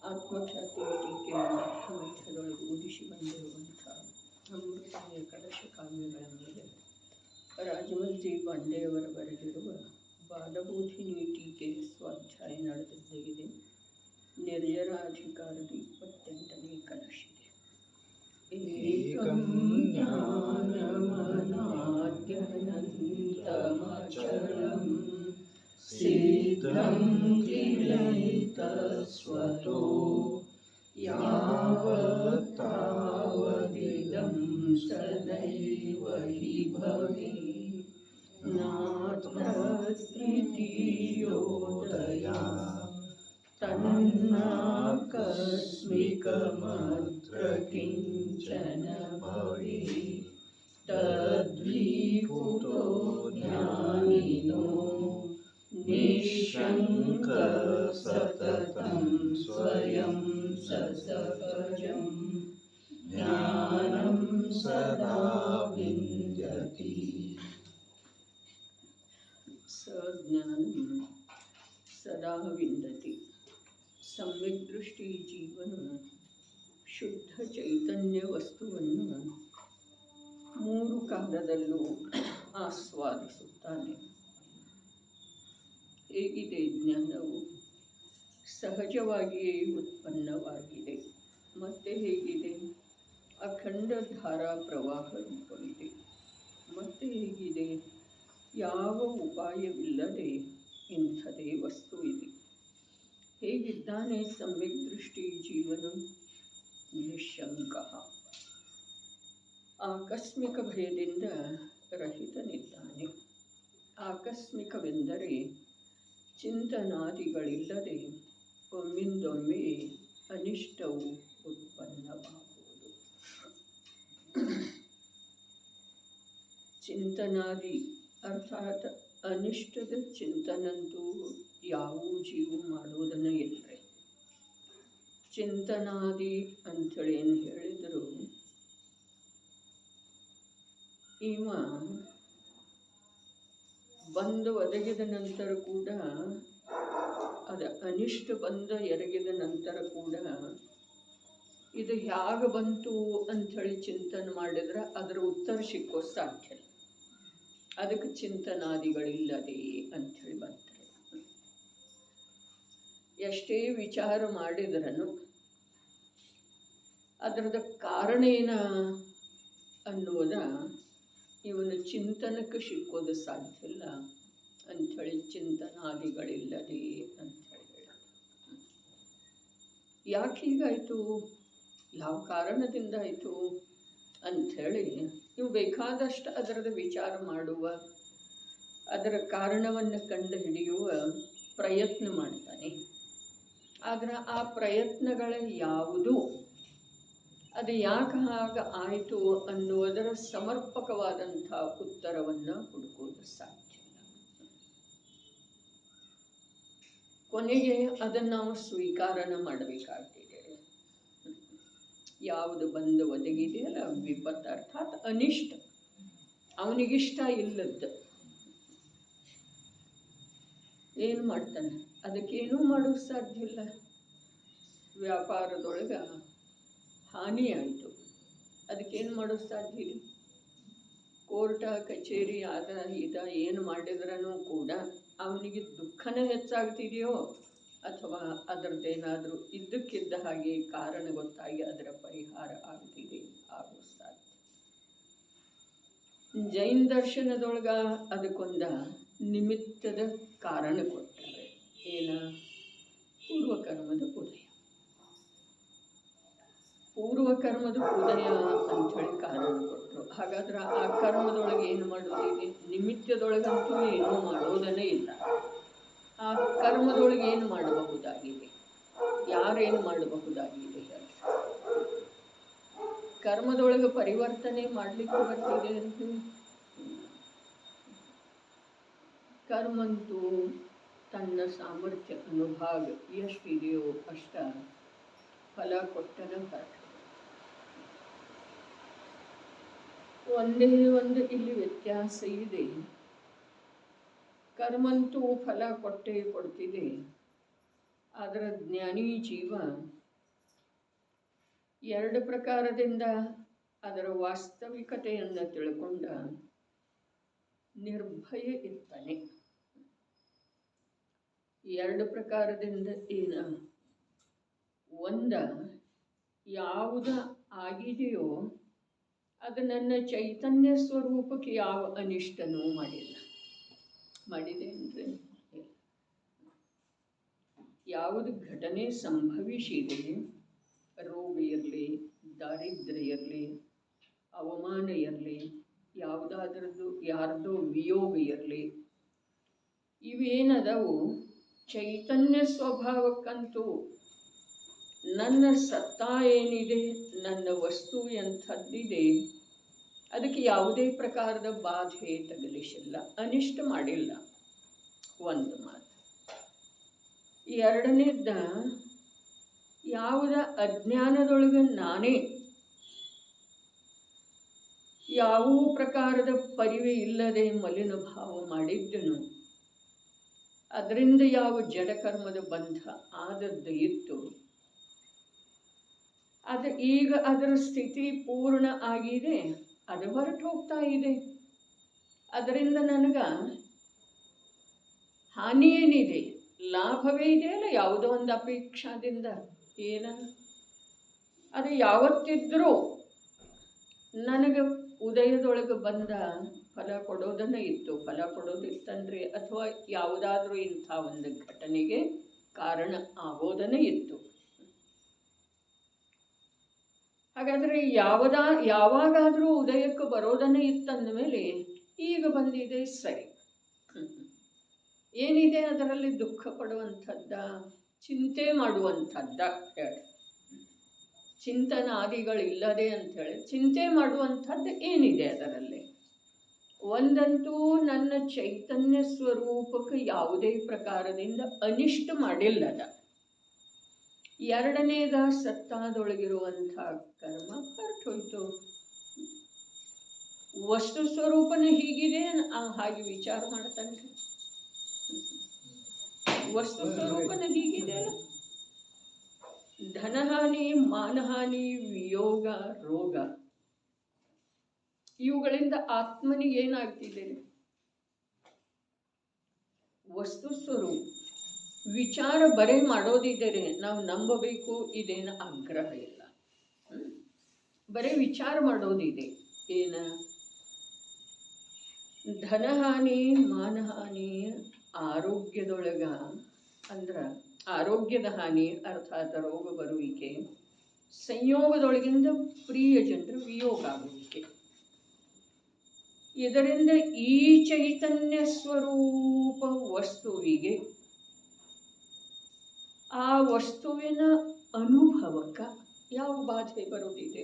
ಆತ್ಮಖ್ಯಾತಿ ಟೀಕೆಯನ್ನು ಮಧ್ಯದೊಳಗೆ ಉದಿಸಿ ಬಂದಿರುವಂಥ ಅಮೃತಮಯ ಕಲಶ ಕಾವ್ಯಗಳ ಮೇಲೆ ರಾಜಮಂತ್ರಿ ಬಂಡೆಯವರ ಬರೆದಿರುವ ಬಾಲಬೋಧಿನಿ ಟೀಕೆ ಸ್ವಾಧ್ಯಾಯ ನಡೆದಿದೆ. ನಿರ್ಜರಾಧಿಕಾರದ 28ನೇ ಕಲಶಿದೆ. ಏಕಂ ಜ್ಞಾನಮನಾದ್ಯನಂತಮಚಲಂ ಸಿದ್ಧಂ ತ್ರಿಲಯಿತಸ್ವತೋ ಯಾವತ್ತಾವದಿದಂ ಸದೈವ ಹಿ ಭವೇತ್ ನಾತ್ರ ತೃತೀಯೋದಯಾ ತನ್ನಾಕಸ್ಮಿಕಮತ್ರ ಕಿಂಚನ ಭವೇತ್ ತದ್ವಿಕುತೋ ಜ್ಞಾನಿನೋ ನಿಶಂಕ ಸತತಂ ಸ್ವಯಂ ಸಸಹಜಂ ಜ್ಞಾನಂ ಸದಾ ವಿಂದ್ಯತಿ. ಸಜ್ಞಾನಂ ಸದಾ ವಿಂದತಿ. ಸಮ್ಯಕ್ ದೃಷ್ಟಿ ಜೀವನು ಶುದ್ಧ ಚೈತನ್ಯ ವಸ್ತುವನ್ನು 3 ಕಾಲದಲ್ಲೂ ಆಸ್ವಾದಿಸುತ್ತಾನೆ. ಹೇಗಿದೆ ಜ್ಞಾನವು? ಸಹಜವಾಗಿಯೇ ಉತ್ಪನ್ನವಾಗಿದೆ. ಮತ್ತೆ ಹೇಗಿದೆ? ಅಖಂಡ ಧಾರಾ ಪ್ರವಾಹ ರೂಪವಿದೆ. ಮತ್ತೆ ಹೇಗಿದೆ? ಯಾವ ಉಪಾಯವಿಲ್ಲದೆ ಇಂಥದೇ ವಸ್ತು ಇದೆ. ಹೇಗಿದ್ದಾನೆ ಸಮ್ಯಕ್ ದೃಷ್ಟಿ ಜೀವನು? ನಿಶಂಕ, ಆಕಸ್ಮಿಕ ಭಯದಿಂದ ರಹಿತನಿದ್ದಾನೆ. ಆಕಸ್ಮಿಕವೆಂದರೆ ಚಿಂತನಾದಿಗಳಿಲ್ಲದೆ ಒಮ್ಮಿಂದೊಮ್ಮೆ ಅನಿಷ್ಟವು ಉತ್ಪನ್ನವಾಗುವುದು. ಚಿಂತನಾದಿ ಅರ್ಥಾತ್ ಅನಿಷ್ಟದ ಚಿಂತನಂತೂ ಯಾವ ಜೀವ ಮಾಡೋದನ್ನ ಇಲ್ಲರೆ. ಚಿಂತನಾದಿ ಅಂಥೇಳಿ ಏನು ಹೇಳಿದರು, ಇವ ಬಂದು ಒದಗಿದ ನಂತರ ಕೂಡ ಅನಿಷ್ಟ ಬಂದ ಎರಗಿದ ನಂತರ ಕೂಡ ಇದು ಹೇಗೆ ಬಂತು ಅಂಥೇಳಿ ಚಿಂತನೆ ಮಾಡಿದ್ರೆ ಅದರ ಉತ್ತರ ಸಿಕ್ಕೋ ಸಾಧ್ಯ. ಅದಕ್ಕೆ ಚಿಂತನಾದಿಗಳಿಲ್ಲದೆ ಅಂಥೇಳಿ ಬರ್ತಾರೆ. ಎಷ್ಟೇ ವಿಚಾರ ಮಾಡಿದ್ರೂ ಅದರದ ಕಾರಣ ಏನ ಅನ್ನೋದ ಇವನ ಚಿಂತನಕ್ಕೆ ಸಿಕ್ಕೋದು ಸಾಧ್ಯ ಇಲ್ಲ ಅಂಥೇಳಿ ಚಿಂತನಾದಿಗಳಿಲ್ಲದೆ ಅಂಥೇಳಿ ಹೇಳೋದು. ಯಾಕೆ ಹೀಗಾಯಿತು, ಯಾವ ಕಾರಣದಿಂದ ಆಯಿತು ಅಂಥೇಳಿ ಇವು ಬೇಕಾದಷ್ಟು ಅದರದ ವಿಚಾರ ಮಾಡುವ, ಅದರ ಕಾರಣವನ್ನು ಕಂಡು ಹಿಡಿಯುವ ಪ್ರಯತ್ನ ಮಾಡ್ತಾನೆ. ಆದರೆ ಆ ಪ್ರಯತ್ನಗಳ ಯಾವುದು ಅದು ಯಾಕೆ ಹಾಗೆ ಆಯಿತು ಅನ್ನುವುದರ ಸಮರ್ಪಕವಾದಂಥ ಉತ್ತರವನ್ನು ಹುಡುಕೋದು ಸಾಧ್ಯ ಇಲ್ಲ. ಕೊನೆಗೆ ಅದನ್ನು ನಾವು ಸ್ವೀಕಾರನ ಮಾಡಬೇಕಾಗ್ತಿದೆ. ಯಾವುದು ಬಂದು ಒದಗಿದೆ ಅಲ್ಲ ವಿಪತ್ತು ಅರ್ಥಾತ್ ಅನಿಷ್ಟ, ಅವನಿಗಿಷ್ಟ ಇಲ್ಲದ್ದು ಏನು ಮಾಡ್ತಾನೆ? ಅದಕ್ಕೇನೂ ಮಾಡೋಕ್ಕೆ ಸಾಧ್ಯ ಇಲ್ಲ. ವ್ಯಾಪಾರದೊಳಗೆ ಹಾನಿ ಆಯಿತು, ಅದಕ್ಕೇನು ಮಾಡೋಕ್ಕೆ ಸಾಧ್ಯ ಇಲ್ಲ. ಕೋರ್ಟ ಕಚೇರಿ ಆದ ಇದ ಏನು ಮಾಡಿದ್ರೂ ಕೂಡ ಅವನಿಗೆ ದುಃಖನೇ ಹೆಚ್ಚಾಗ್ತಿದೆಯೋ ಅಥವಾ ಅದರದ್ದೇನಾದರೂ ಇದ್ದಕ್ಕಿದ್ದ ಹಾಗೆ ಕಾರಣ ಗೊತ್ತಾಗಿ ಅದರ ಪರಿಹಾರ ಆಗ್ತಿದೆ, ಆಗೋ ಸಾಧ್ಯ. ಜೈನ ದರ್ಶನದೊಳಗ ಅದಕ್ಕೊಂದ ನಿಮಿತ್ತದ ಕಾರಣ ಕೊಡ್ತಾರೆ. ಏನ? ಪೂರ್ವಕರ್ಮದ ಉದಯ. ಪೂರ್ವಕರ್ಮದ ಉದಯ ಅಂಥೇಳಿ ಕಾರಣ ಕೊಟ್ಟರು. ಹಾಗಾದ್ರೆ ಆ ಕರ್ಮದೊಳಗೆ ಏನು ಮಾಡೋದಿದೆ? ನಿಮಿತ್ತದೊಳಗಂತೂ ಏನೂ ಮಾಡೋದನ್ನೇ ಇಲ್ಲ. ಆ ಕರ್ಮದೊಳಗೆ ಏನು ಮಾಡಬಹುದಾಗಿದೆ? ಯಾರೇನು ಮಾಡಬಹುದಾಗಿದೆ? ಕರ್ಮದೊಳಗೆ ಪರಿವರ್ತನೆ ಮಾಡಲಿಕ್ಕೆ ಬರ್ತಿದೆ ಅಂತ. ಕರ್ಮಂತೂ ತನ್ನ ಸಾಮರ್ಥ್ಯ ಅನುಭಾಗ ಎಷ್ಟಿದೆಯೋ ಅಷ್ಟ ಫಲ ಕೊಟ್ಟನ ಹೊರಟ. ಒಂದೇ ಒಂದು ಇಲ್ಲಿ ವ್ಯತ್ಯಾಸ ಇದೆ. ಕರ್ಮಂತೂ ಫಲ ಕೊಟ್ಟೇ ಕೊಡ್ತಿದೆ. ಆದರೆ ಜ್ಞಾನಿ ಜೀವ ಎರಡು ಪ್ರಕಾರದಿಂದ ಅದರ ವಾಸ್ತವಿಕತೆಯನ್ನು ತಿಳ್ಕೊಂಡ ನಿರ್ಭಯ ಇರ್ತಾನೆ. ಎರಡು ಪ್ರಕಾರದಿಂದ ಏನ, ಒಂದ ಯಾವುದು ಆಗಿದೆಯೋ ಅದು ನನ್ನ ಚೈತನ್ಯ ಸ್ವರೂಪಕ್ಕೆ ಯಾವ ಅನಿಷ್ಟನೂ ಮಾಡಿಲ್ಲ. ಮಾಡಿದೆ ಅಂದರೆ ಯಾವುದು ಘಟನೆ ಸಂಭವಿಸಿದೆ, ರೋಗ ಇರಲಿ, ದಾರಿದ್ರ್ಯ ಇರಲಿ, ಅವಮಾನ ಇರಲಿ, ಯಾವುದಾದ್ರದ್ದು ಯಾರ್ದೋ ವಿಯೋಗ ಇರಲಿ, ಇವೇನದವು ಚೈತನ್ಯ ಸ್ವಭಾವಕ್ಕಂತೂ ನನ್ನ ಸತ್ತಾ ಏನಿದೆ, ನನ್ನ ವಸ್ತು ಎಂಥದ್ದಿದೆ, ಅದಕ್ಕೆ ಯಾವುದೇ ಪ್ರಕಾರದ ಬಾಧೆ ತಗಲಿಸಿಲ್ಲ, ಅನಿಷ್ಟ ಮಾಡಿಲ್ಲ. ಒಂದು ಮಾತು. ಎರಡನೇದ್ದ, ಯಾವುದ ಅಜ್ಞಾನದೊಳಗೆ ನಾನೇ ಯಾವ ಪ್ರಕಾರದ ಪರಿವೆ ಇಲ್ಲದೆ ಮಲಿನ ಭಾವ ಮಾಡಿದ್ದನು, ಅದರಿಂದ ಯಾವ ಜಡಕರ್ಮದ ಬಂಧ ಆದದ್ದು ಇತ್ತು, ಅದು ಈಗ ಅದರ ಸ್ಥಿತಿ ಪೂರ್ಣ ಆಗಿದೆ, ಅದು ಹೊರಟು ಹೋಗ್ತಾ ಇದೆ. ಅದರಿಂದ ನನಗೆ ಹಾನಿ ಏನಿದೆ, ಲಾಭವೇ ಇದೆಯಲ್ಲ ಯಾವುದೋ ಒಂದು ಅಪೇಕ್ಷಾದಿಂದ, ಏನ ಅದು ಯಾವತ್ತಿದ್ರೂ ನನಗೆ ಉದಯದೊಳಗೆ ಬಂದ ಫಲ ಕೊಡೋದನ್ನ ಇತ್ತು. ಫಲ ಕೊಡೋದಿತ್ತಂದ್ರೆ ಅಥವಾ ಯಾವುದಾದ್ರೂ ಇಂಥ ಒಂದು ಘಟನೆಗೆ ಕಾರಣ ಆಗೋದನ್ನೇ ಇತ್ತು. ಹಾಗಾದರೆ ಯಾವಾಗಾದರೂ ಉದಯಕ್ಕೆ ಬರೋದನ್ನೇ ಇತ್ತಂದ ಮೇಲೆ ಈಗ ಬಂದಿದೆ, ಸರಿ. ಏನಿದೆ ಅದರಲ್ಲಿ ದುಃಖ ಪಡುವಂಥದ್ದ, ಚಿಂತೆ ಮಾಡುವಂಥದ್ದ ಹೇಳಿ, ಚಿಂತನಾದಿಗಳಿಲ್ಲದೆ ಅಂಥೇಳಿ ಚಿಂತೆ ಮಾಡುವಂಥದ್ದು ಏನಿದೆ ಅದರಲ್ಲಿ? ಒಂದಂತೂ ನನ್ನ ಚೈತನ್ಯ ಸ್ವರೂಪಕ್ಕೆ ಯಾವುದೇ ಪ್ರಕಾರದಿಂದ ಅನಿಷ್ಟ ಮಾಡಿಲ್ಲದ. ಎರಡನೇದ ಸತ್ತಾದೊಳಗಿರುವಂಥ ಕರ್ಮ ಹೊರಟೋಯ್ತು. ವಸ್ತು ಸ್ವರೂಪನ ಹೀಗಿದೆ, ಹಾಗೆ ವಿಚಾರ ಮಾಡ್ತಾನೆ. ವಸ್ತು ಸ್ವರೂಪನ ಹೀಗಿದೆ, ಧನಹಾನಿ, ಮಾನಹಾನಿ, ವಿಯೋಗ, ರೋಗ, ಇವುಗಳಿಂದ ಆತ್ಮನಿಗೆ ಏನಾಗ್ತಿದೆ? ವಸ್ತು ಸ್ವರೂಪ ವಿಚಾರ ಬರೇ ಮಾಡೋದಿದ್ದರೆ ನಾವು ನಂಬಬೇಕು, ಇದೇನು ಆಗ್ರಹ ಇಲ್ಲ. ಬರೇ ವಿಚಾರ ಮಾಡೋದಿದೆ. ಏನ? ಧನಹಾನಿ, ಮಾನಹಾನಿ, ಆರೋಗ್ಯದೊಳಗ ಅಂದ್ರೆ ಆರೋಗ್ಯದ ಹಾನಿ ಅರ್ಥಾತ್ ರೋಗ ಬರುವಿಕೆ, ಸಂಯೋಗದೊಳಗಿಂದ ಪ್ರಿಯ ಜನರ ವಿಯೋಗ ಆಗುವಿಕೆ. ಇದರಿಂದ ಈ ಚೈತನ್ಯ ಸ್ವರೂಪ ವಸ್ತುವಿಗೆ ಆ ವಸ್ತುವಿನ ಅನುಭವಕ್ಕೆ ಯಾವ ಬಾಧೆ ಬರೋದಿದೆ?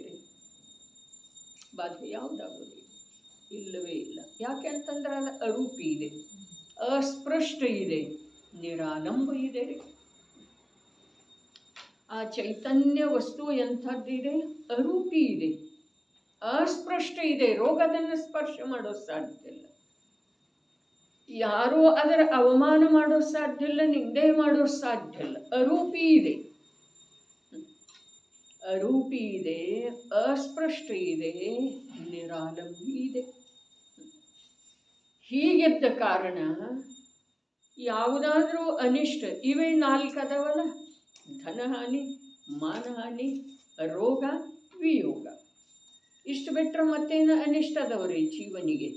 ಬಾಧೆ ಯಾವುದಾಗೋದಿದೆ? ಇಲ್ಲವೇ ಇಲ್ಲ. ಯಾಕೆ ಅಂತಂದ್ರೆ ಅದು ಅರೂಪಿ ಇದೆ, ಅಸ್ಪೃಷ್ಟ ಇದೆ, ನಿರಾಲಂಬ ಇದೆ. ಆ ಚೈತನ್ಯ ವಸ್ತು ಎಂಥದ್ದಿದೆ? ಅರೂಪಿ ಇದೆ, ಅಸ್ಪೃಷ್ಟ ಇದೆ. ರೋಗ ಅದನ್ನು ಸ್ಪರ್ಶ ಮಾಡೋ ಸಾಧ್ಯ ಇಲ್ಲ, ಯಾರೂ ಅದರ ಅವಮಾನ ಮಾಡೋ ಸಾಧ್ಯ ಇಲ್ಲ, ನಿಂದೆ ಮಾಡೋ ಸಾಧ್ಯ ಇಲ್ಲ. ಅರೂಪಿ ಇದೆ, ಅರೂಪಿ ಇದೆ, ಅಸ್ಪೃಷ್ಟ ಇದೆ, ನಿರಾಲಂಬಿ ಇದೆ. ಹೀಗಿದ್ದ ಕಾರಣ ಯಾವುದಾದ್ರೂ ಅನಿಷ್ಟ, ಇವೇ ನಾಲ್ಕದವಲ್ಲ, ಧನಹಾನಿ, ಮಾನಹಾನಿ, ರೋಗ, ವಿಯೋಗ, ಇಷ್ಟು ಬಿಟ್ಟರೆ ಮತ್ತೇನು ಅನಿಷ್ಟ ಅದವ್ರಿ ಜೀವನಿಗೆ?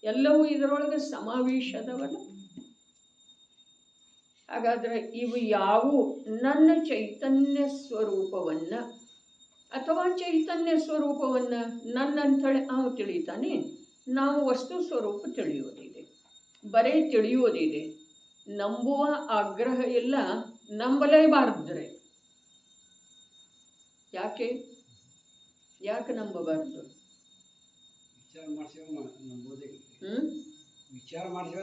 ಎಲ್ಲವೂ ಇದರೊಳಗೆ ಸಮಾವೇಶದವಲ್ಲ. ಹಾಗಾದರೆ ಇವು ಯಾವುವು ನನ್ನ ಚೈತನ್ಯ ಸ್ವರೂಪವನ್ನು ಅಥವಾ ಚೈತನ್ಯ ಸ್ವರೂಪವನ್ನು ನನ್ನಂಥೇಳಿ ಅವನು ತಿಳಿತಾನೆ. ನಾವು ವಸ್ತು ಸ್ವರೂಪ ತಿಳಿಯೋದಿದೆ, ಬರೀ ತಿಳಿಯೋದಿದೆ, ನಂಬುವ ಆಗ್ರಹ ಇಲ್ಲ, ನಂಬಲೇಬಾರ್ದ್ರೆ. ಯಾಕೆ ನಂಬಬಾರ್ದು? ವಿಚಾರ ಮಾಡಿದ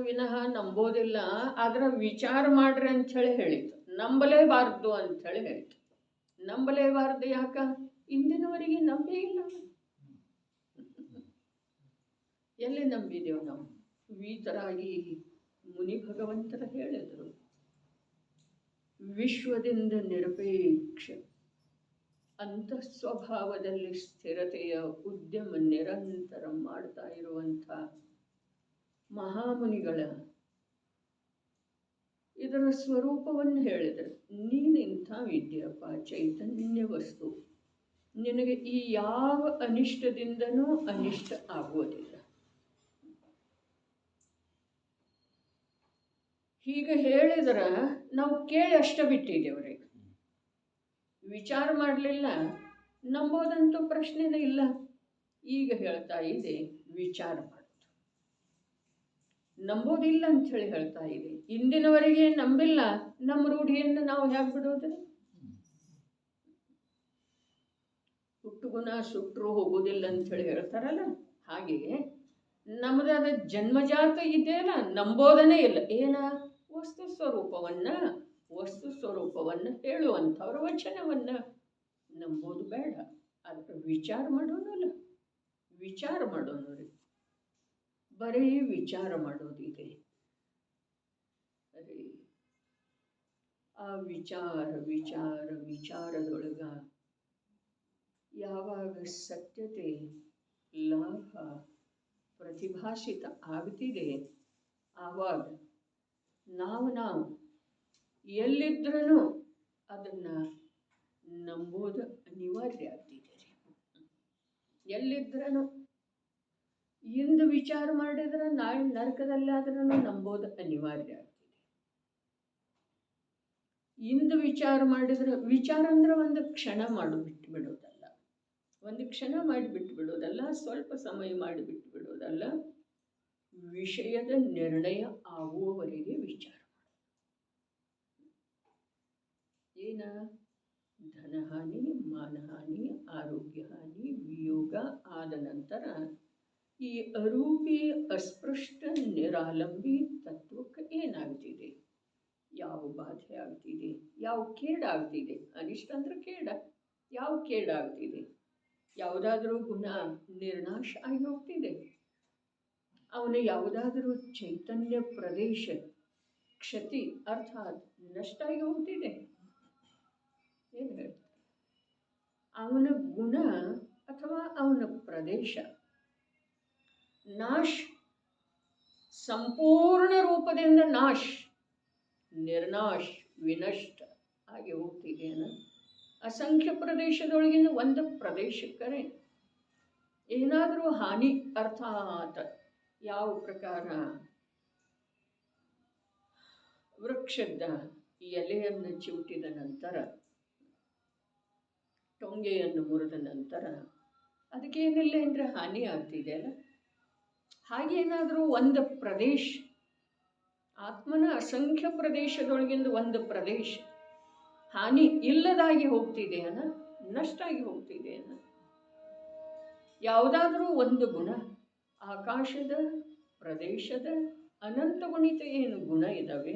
ವಿನಃ ನಂಬೋದಿಲ್ಲ. ಆದ್ರೆ ವಿಚಾರ ಮಾಡ್ರಿ ಅಂಥೇಳಿ ಹೇಳಿತು, ನಂಬಲೇಬಾರ್ದು ಅಂಥೇಳಿ ಹೇಳಿತು. ನಂಬಲೇಬಾರ್ದು ಯಾಕ? ಇಂದಿನವರೆಗೆ ನಂಬೇ ಇಲ್ಲ. ಎಲ್ಲಿ ನಂಬಿದೆವು ನಾವು? ವೀತರಾಗಿ ಮುನಿ ಭಗವಂತರ ಹೇಳಿದರು, ವಿಶ್ವದಿಂದ ನಿರಪೇಕ್ಷ ಅಂತಃಸ್ವಭಾವದಲ್ಲಿ ಸ್ಥಿರತೆಯ ಉದ್ಯಮ ನಿರಂತರ ಮಾಡ್ತಾ ಇರುವಂಥ ಮಹಾಮುನಿಗಳ ಇದರ ಸ್ವರೂಪವನ್ನು ಹೇಳಿದರು. ನೀನಿಂಥ ವಿದ್ಯಪ್ಪ, ಚೈತನ್ಯ ವಸ್ತು, ನಿನಗೆ ಈ ಯಾವ ಅನಿಷ್ಟದಿಂದನೂ ಅನಿಷ್ಟ ಆಗುವುದಿಲ್ಲ. ಹೀಗೆ ಹೇಳಿದ್ರೆ ನಾವು ಕೇಳಿ ಅಷ್ಟ ಬಿಟ್ಟಿದ್ದೇವ್ರಿ, ವಿಚಾರ ಮಾಡಲಿಲ್ಲ, ನಂಬೋದಂತೂ ಪ್ರಶ್ನೆನೇ ಇಲ್ಲ. ಈಗ ಹೇಳ್ತಾ ಇದೆ ವಿಚಾರ ಮಾಡೋದು, ನಂಬೋದಿಲ್ಲ ಅಂಥೇಳಿ ಹೇಳ್ತಾ ಇದೆ. ಇಂದಿನವರೆಗೆ ನಂಬಿಲ್ಲ, ನಮ್ಮ ರೂಢಿಯನ್ನು ನಾವು ಹೇಗೆ ಬಿಡೋದ್ರಿ? ಹುಟ್ಟುಗುಣ ಸುಟ್ಟರು ಹೋಗೋದಿಲ್ಲ ಅಂಥೇಳಿ ಹೇಳ್ತಾರಲ್ಲ, ಹಾಗೆ ನಮ್ಮದಾದ ಜನ್ಮಜಾತ ಇದೆಯಲ್ಲ, ನಂಬೋದನೇ ಇಲ್ಲ. ಏನ ವಸ್ತು ಸ್ವರೂಪವನ್ನು ಹೇಳುವಂಥವ್ರ ವಚನವನ್ನು ನಂಬೋದು ಬೇಡ, ಅದಕ್ಕೆ ವಿಚಾರ ಮಾಡೋಣಲ್ಲ. ವಿಚಾರ ಮಾಡೋಣ ರೀ, ಬರೀ ವಿಚಾರ ಮಾಡೋದಿದೆ. ಅದೇ ಆ ವಿಚಾರದೊಳಗ ಯಾವಾಗ ಸತ್ಯತೆ ಲಾಭ ಪ್ರತಿಭಾಷಿತ ಆಗ್ತಿದೆ, ಆವಾಗ ನಾವು ಎಲ್ಲಿದ್ರೂ ಅದನ್ನು ನಂಬೋದು ಅನಿವಾರ್ಯ ಆಗ್ತಿದೆ. ಎಲ್ಲಿದ್ರೂ ಇಂದು ವಿಚಾರ ಮಾಡಿದ್ರೆ ನಾಳೆ ನರಕದಲ್ಲಾದ್ರೂ ನಂಬೋದು ಅನಿವಾರ್ಯ ಆಗ್ತಿದೆ. ಇಂದು ವಿಚಾರ ಮಾಡಿದ್ರೆ, ವಿಚಾರ ಅಂದ್ರೆ ಒಂದು ಕ್ಷಣ ಮಾಡಿಬಿಟ್ಟು ಬಿಡೋದಲ್ಲ, ಒಂದು ಕ್ಷಣ ಮಾಡಿಬಿಟ್ಟು ಬಿಡೋದಲ್ಲ, ಸ್ವಲ್ಪ ಸಮಯ ಮಾಡಿಬಿಟ್ಟು ಬಿಡೋದಲ್ಲ, ವಿಷಯದ ನಿರ್ಣಯ ಆಗುವವರೆಗೆ ವಿಚಾರ ಏನ ಧನಹಾನಿ, ಮಾನಹಾನಿ, ಆರೋಗ್ಯ ಹಾನಿ, ವಿಯೋಗ ಆದ ನಂತರ ಈ ಅರೂಪಿ ಅಸ್ಪೃಷ್ಟ ನಿರಾಲಂಬಿ ತತ್ವಕ್ಕೆ ಏನಾಗ್ತಿದೆ, ಯಾವ ಬಾಧೆ ಆಗ್ತಿದೆ, ಯಾವ ಕೇಡಾಗ್ತಿದೆ. ಅನಿಷ್ಟ ಅಂದ್ರೆ ಕೇಡ. ಯಾವ ಕೇಡಾಗ್ತಿದೆ? ಯಾವುದಾದ್ರೂ ಗುಣ ನಿರ್ನಾಶ ಆಗಿ ಹೋಗ್ತಿದೆ, ಅವನು ಯಾವುದಾದ್ರೂ ಚೈತನ್ಯ ಪ್ರದೇಶ ಕ್ಷತಿ ಅರ್ಥಾತ್ ನಷ್ಟ ಆಗಿ ಹೋಗ್ತಿದೆ. ಏನು ಹೇಳ್ತಾರೆ? ಅವನ ಗುಣ ಅಥವಾ ಅವನ ಪ್ರದೇಶ ನಾಶ, ಸಂಪೂರ್ಣ ರೂಪದಿಂದ ನಾಶ, ನಿರ್ನಾಶ, ವಿನಷ್ಟ ಆಗಿ ಹೋಗ್ತಿದೆ. ಅಸಂಖ್ಯ ಪ್ರದೇಶದೊಳಗಿನ ಒಂದು ಪ್ರದೇಶಕ್ಕರೆ ಏನಾದರೂ ಹಾನಿ ಅರ್ಥಾತ್ ಯಾವ ಪ್ರಕಾರ ವೃಕ್ಷದ ಎಲೆಯನ್ನು ಚಿವುಟಿದ ನಂತರ, ಟೊಂಗೆಯನ್ನು ಮುರಿದ ನಂತರ ಅದಕ್ಕೇನಿಲ್ಲ ಅಂದರೆ ಹಾನಿ ಆಗ್ತಿದೆ ಅಲ್ಲ, ಹಾಗೇನಾದರೂ ಒಂದು ಪ್ರದೇಶ, ಆತ್ಮನ ಅಸಂಖ್ಯ ಪ್ರದೇಶದೊಳಗಿಂದ ಒಂದು ಪ್ರದೇಶ ಹಾನಿ ಇಲ್ಲದಾಗಿ ಹೋಗ್ತಿದೆ ನಷ್ಟ ಆಗಿ ಹೋಗ್ತಿದೆ ಯಾವುದಾದ್ರೂ ಒಂದು ಗುಣ, ಆಕಾಶದ ಪ್ರದೇಶದ ಅನಂತ ಗುಣಿತ ಏನು ಗುಣ ಇದ್ದಾವೆ,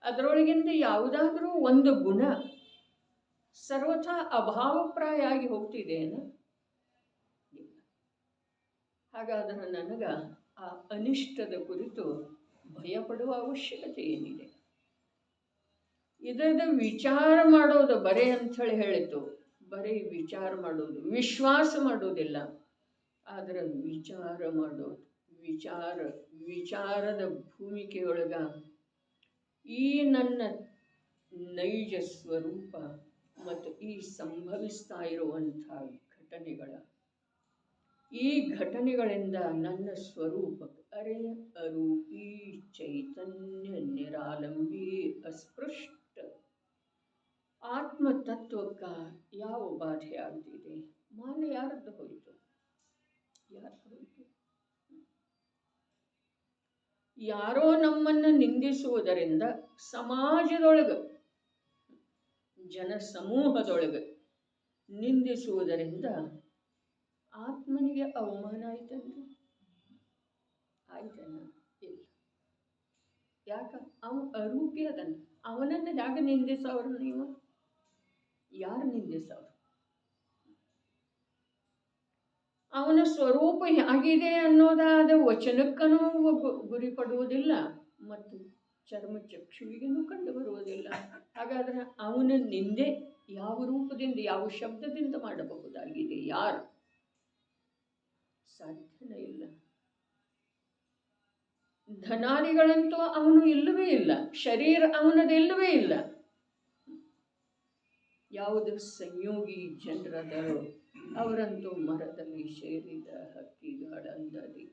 ಅದರೊಳಗಿಂದ ಯಾವುದಾದ್ರೂ ಒಂದು ಗುಣ ಸರ್ವಥಾ ಅಭಾವಪ್ರಾಯ ಆಗಿ ಹೋಗ್ತಿದೆ ಹಾಗಾದರೆ ನನಗೆ ಆ ಅನಿಷ್ಟದ ಕುರಿತು ಭಯಪಡುವ ಅವಶ್ಯಕತೆ ಏನಿದೆ? ಇದರ ವಿಚಾರ ಮಾಡೋದು ಬರೇ ಅಂಥೇಳಿ ಹೇಳಿತು, ಬರೀ ವಿಚಾರ ಮಾಡೋದು, ವಿಶ್ವಾಸ ಮಾಡೋದಿಲ್ಲ, ಆದರೆ ವಿಚಾರ ಮಾಡೋದು. ವಿಚಾರದ ಭೂಮಿಕೆಯೊಳಗ ಈ ನನ್ನ ನೈಜ ಸ್ವರೂಪ ಮತ್ತು ಈ ಸಂಭವಿಸ್ತಾ ಇರುವಂಥ ಈ ಘಟನೆಗಳಿಂದ ನನ್ನ ಸ್ವರೂಪ ಅರೆ ಅರೂಪಿ ಚೈತನ್ಯ ನಿರಾಲಂಬಿ ಅಸ್ಪೃಷ್ಟ ಆತ್ಮತತ್ವಕ್ಕ ಯಾವ ಬಾಧೆ ಆಗ್ತಿದೆ? ಮಾನ ಯಾರದ್ದು ಹೋಯಿತು? ಯಾರೋ ನಮ್ಮನ್ನು ನಿಂದಿಸುವುದರಿಂದ, ಸಮಾಜದೊಳಗೆ ಜನ ಸಮೂಹದೊಳಗೆ ನಿಂದಿಸುವುದರಿಂದ ಆತ್ಮನಿಗೆ ಅವಮಾನ ಆಯ್ತಂದ್ರೆ ಆಯ್ತಣ್ಣ? ಇಲ್ಲ. ಯಾಕ? ಅವನು ಅರೂಪಿ ಅದನ್ನು. ಅವನನ್ನು ಹೇಗೆ ನಿಂದಿಸೋರು ನೀವು? ಯಾರು ನಿಂದಿಸೋರು? ಅವನ ಸ್ವರೂಪ ಹೇಗಿದೆ ಅನ್ನೋದಾದ ವಚನಕ್ಕನೂ ಗುರಿ ಪಡುವುದಿಲ್ಲ ಮತ್ತು ಚರ್ಮ ಚಕ್ಷುವಿಗೂ ಕಂಡು ಬರುವುದಿಲ್ಲ. ಹಾಗಾದರೆ ಅವನ ನಿಂದೆ ಯಾವ ರೂಪದಿಂದ, ಯಾವ ಶಬ್ದದಿಂದ ಮಾಡಬಹುದಾಗಿದೆ? ಯಾರು? ಸಾಧ್ಯನೇ ಇಲ್ಲ. ಧನಾದಿಗಳಂತೂ ಅವನು ಇಲ್ಲವೇ ಇಲ್ಲ, ಶರೀರ ಅವನದಿಲ್ಲವೇ ಇಲ್ಲ. ಯಾವುದು ಸಂಯೋಗಿ ಜನರದರೋ ಅವರಂತೂ ಮರದಲ್ಲಿ ಸೇರಿದ ಹಕ್ಕಿಗಳಂದದಿ.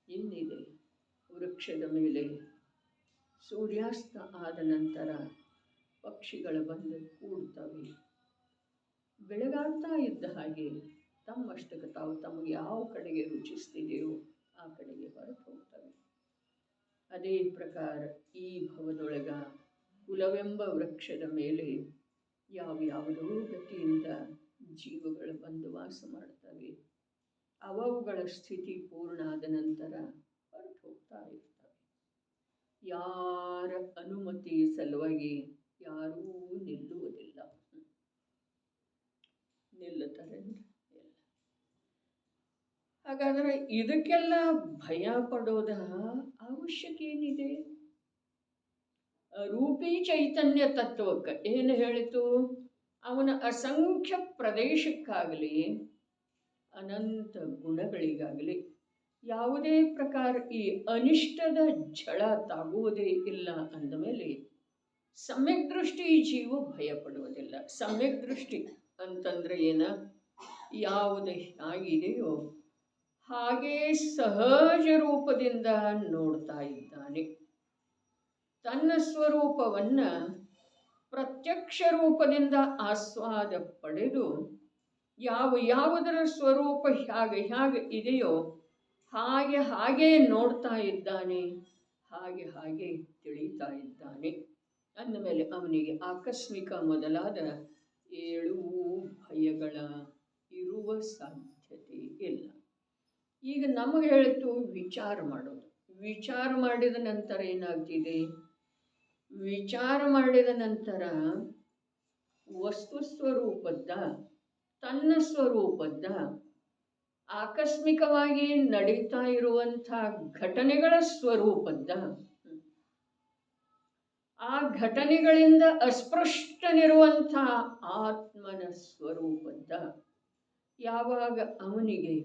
ಏನಿದೆ? ವೃಕ್ಷದ ಮೇಲೆ ಸೂರ್ಯಾಸ್ತ ಆದ ನಂತರ ಪಕ್ಷಿಗಳು ಬಂದು ಕೂಡ್ತವೆ. ಬೆಳಗಾಗ್ತಾ ಇದ್ದ ಹಾಗೆ ತಮ್ಮಷ್ಟಕ್ಕೆ ತಾವು ತಮಗೆ ಯಾವ ಕಡೆಗೆ ರುಚಿಸ್ತಿದೆಯೋ ಆ ಕಡೆಗೆ ಹೊರಟು ಹೋಗ್ತವೆ. ಅದೇ ಪ್ರಕಾರ ಈ ಭವದೊಳಗ ಕುಲವೆಂಬ ವೃಕ್ಷದ ಮೇಲೆ ಯಾವುದೋ ಗತಿಯಿಂದ ಜೀವಗಳು ಬಂದು ವಾಸ ಮಾಡ್ತವೆ. ಅವುಗಳ ಸ್ಥಿತಿ ಪೂರ್ಣ ಆದ ನಂತರ ಹೊರಟು ಹೋಗ್ತಾ ಇರ್ತವೆ. ಯಾರ ಅನುಮತಿ ಸಲುವಾಗಿ ಯಾರೂ ನಿಲ್ಲುವುದಿಲ್ಲ. ನಿಲ್ಲುತ್ತಾರೇನ್ರಿ? ಇಲ್ಲ. ಹಾಗಾದರೆ ಇದಕ್ಕೆಲ್ಲ ಭಯ ಪಡೋದ ಅವಶ್ಯಕ ಏನಿದೆ? ರೂಪಿ ಚೈತನ್ಯ ತತ್ವಕ್ಕೆ ಏನು ಹೇಳಿತು? ಅವನ ಅಸಂಖ್ಯ ಪ್ರದೇಶಕ್ಕಾಗಲಿ ಅನಂತ ಗುಣಗಳಿಗಾಗಲಿ ಯಾವುದೇ ಪ್ರಕಾರ ಈ ಅನಿಷ್ಟದ ಝಳ ತಾಗುವುದೇ ಇಲ್ಲ ಅಂದಮೇಲೆ ಸಮ್ಯಕ್ ದೃಷ್ಟಿ ಜೀವ ಭಯ ಪಡುವುದಿಲ್ಲ. ಸಮ್ಯಕ್ ದೃಷ್ಟಿ ಅಂತಂದ್ರೆ ಏನ? ಯಾವುದು ಆಗಿದೆಯೋ ಹಾಗೇ ಸಹಜ ರೂಪದಿಂದ ನೋಡ್ತಾ ಇದ್ದಾನೆ. ತನ್ನ ಸ್ವರೂಪವನ್ನು ಪ್ರತ್ಯಕ್ಷ ರೂಪದಿಂದ ಆಸ್ವಾದ ಪಡೆದು ಯಾವುದರ ಸ್ವರೂಪ ಹೇಗೆ ಇದೆಯೋ ಹಾಗೆ ನೋಡ್ತಾ ಇದ್ದಾನೆ, ಹಾಗೆ ತಿಳಿತಾ ಇದ್ದಾನೆ. ಅಂದಮೇಲೆ ಅವನಿಗೆ ಆಕಸ್ಮಿಕ ಮೊದಲಾದ 7 ಭಯಗಳ ಇರುವ ಸಾಧ್ಯತೆ ಇಲ್ಲ. ಈಗ ನಮಗೆ ಹೇಳಿತು ವಿಚಾರ ಮಾಡೋದು. ವಿಚಾರ ಮಾಡಿದ ನಂತರ ಏನಾಗ್ತಿದೆ? ವಿಚಾರ ಮಾಡಿದ ನಂತರ ವಸ್ತು ಸ್ವರೂಪದ, ತನ್ನ ಸ್ವರೂಪದ, ಆಕಸ್ಮಿಕವಾಗಿ ನಡೀತಾ ಇರುವಂಥ ಘಟನೆಗಳ ಸ್ವರೂಪದ, ಆ ಘಟನೆಗಳಿಂದ ಅಸ್ಪೃಷ್ಟನಿರುವಂಥ ಆತ್ಮನ ಸ್ವರೂಪದ ಯಾವಾಗ ಅವನಿಗೆ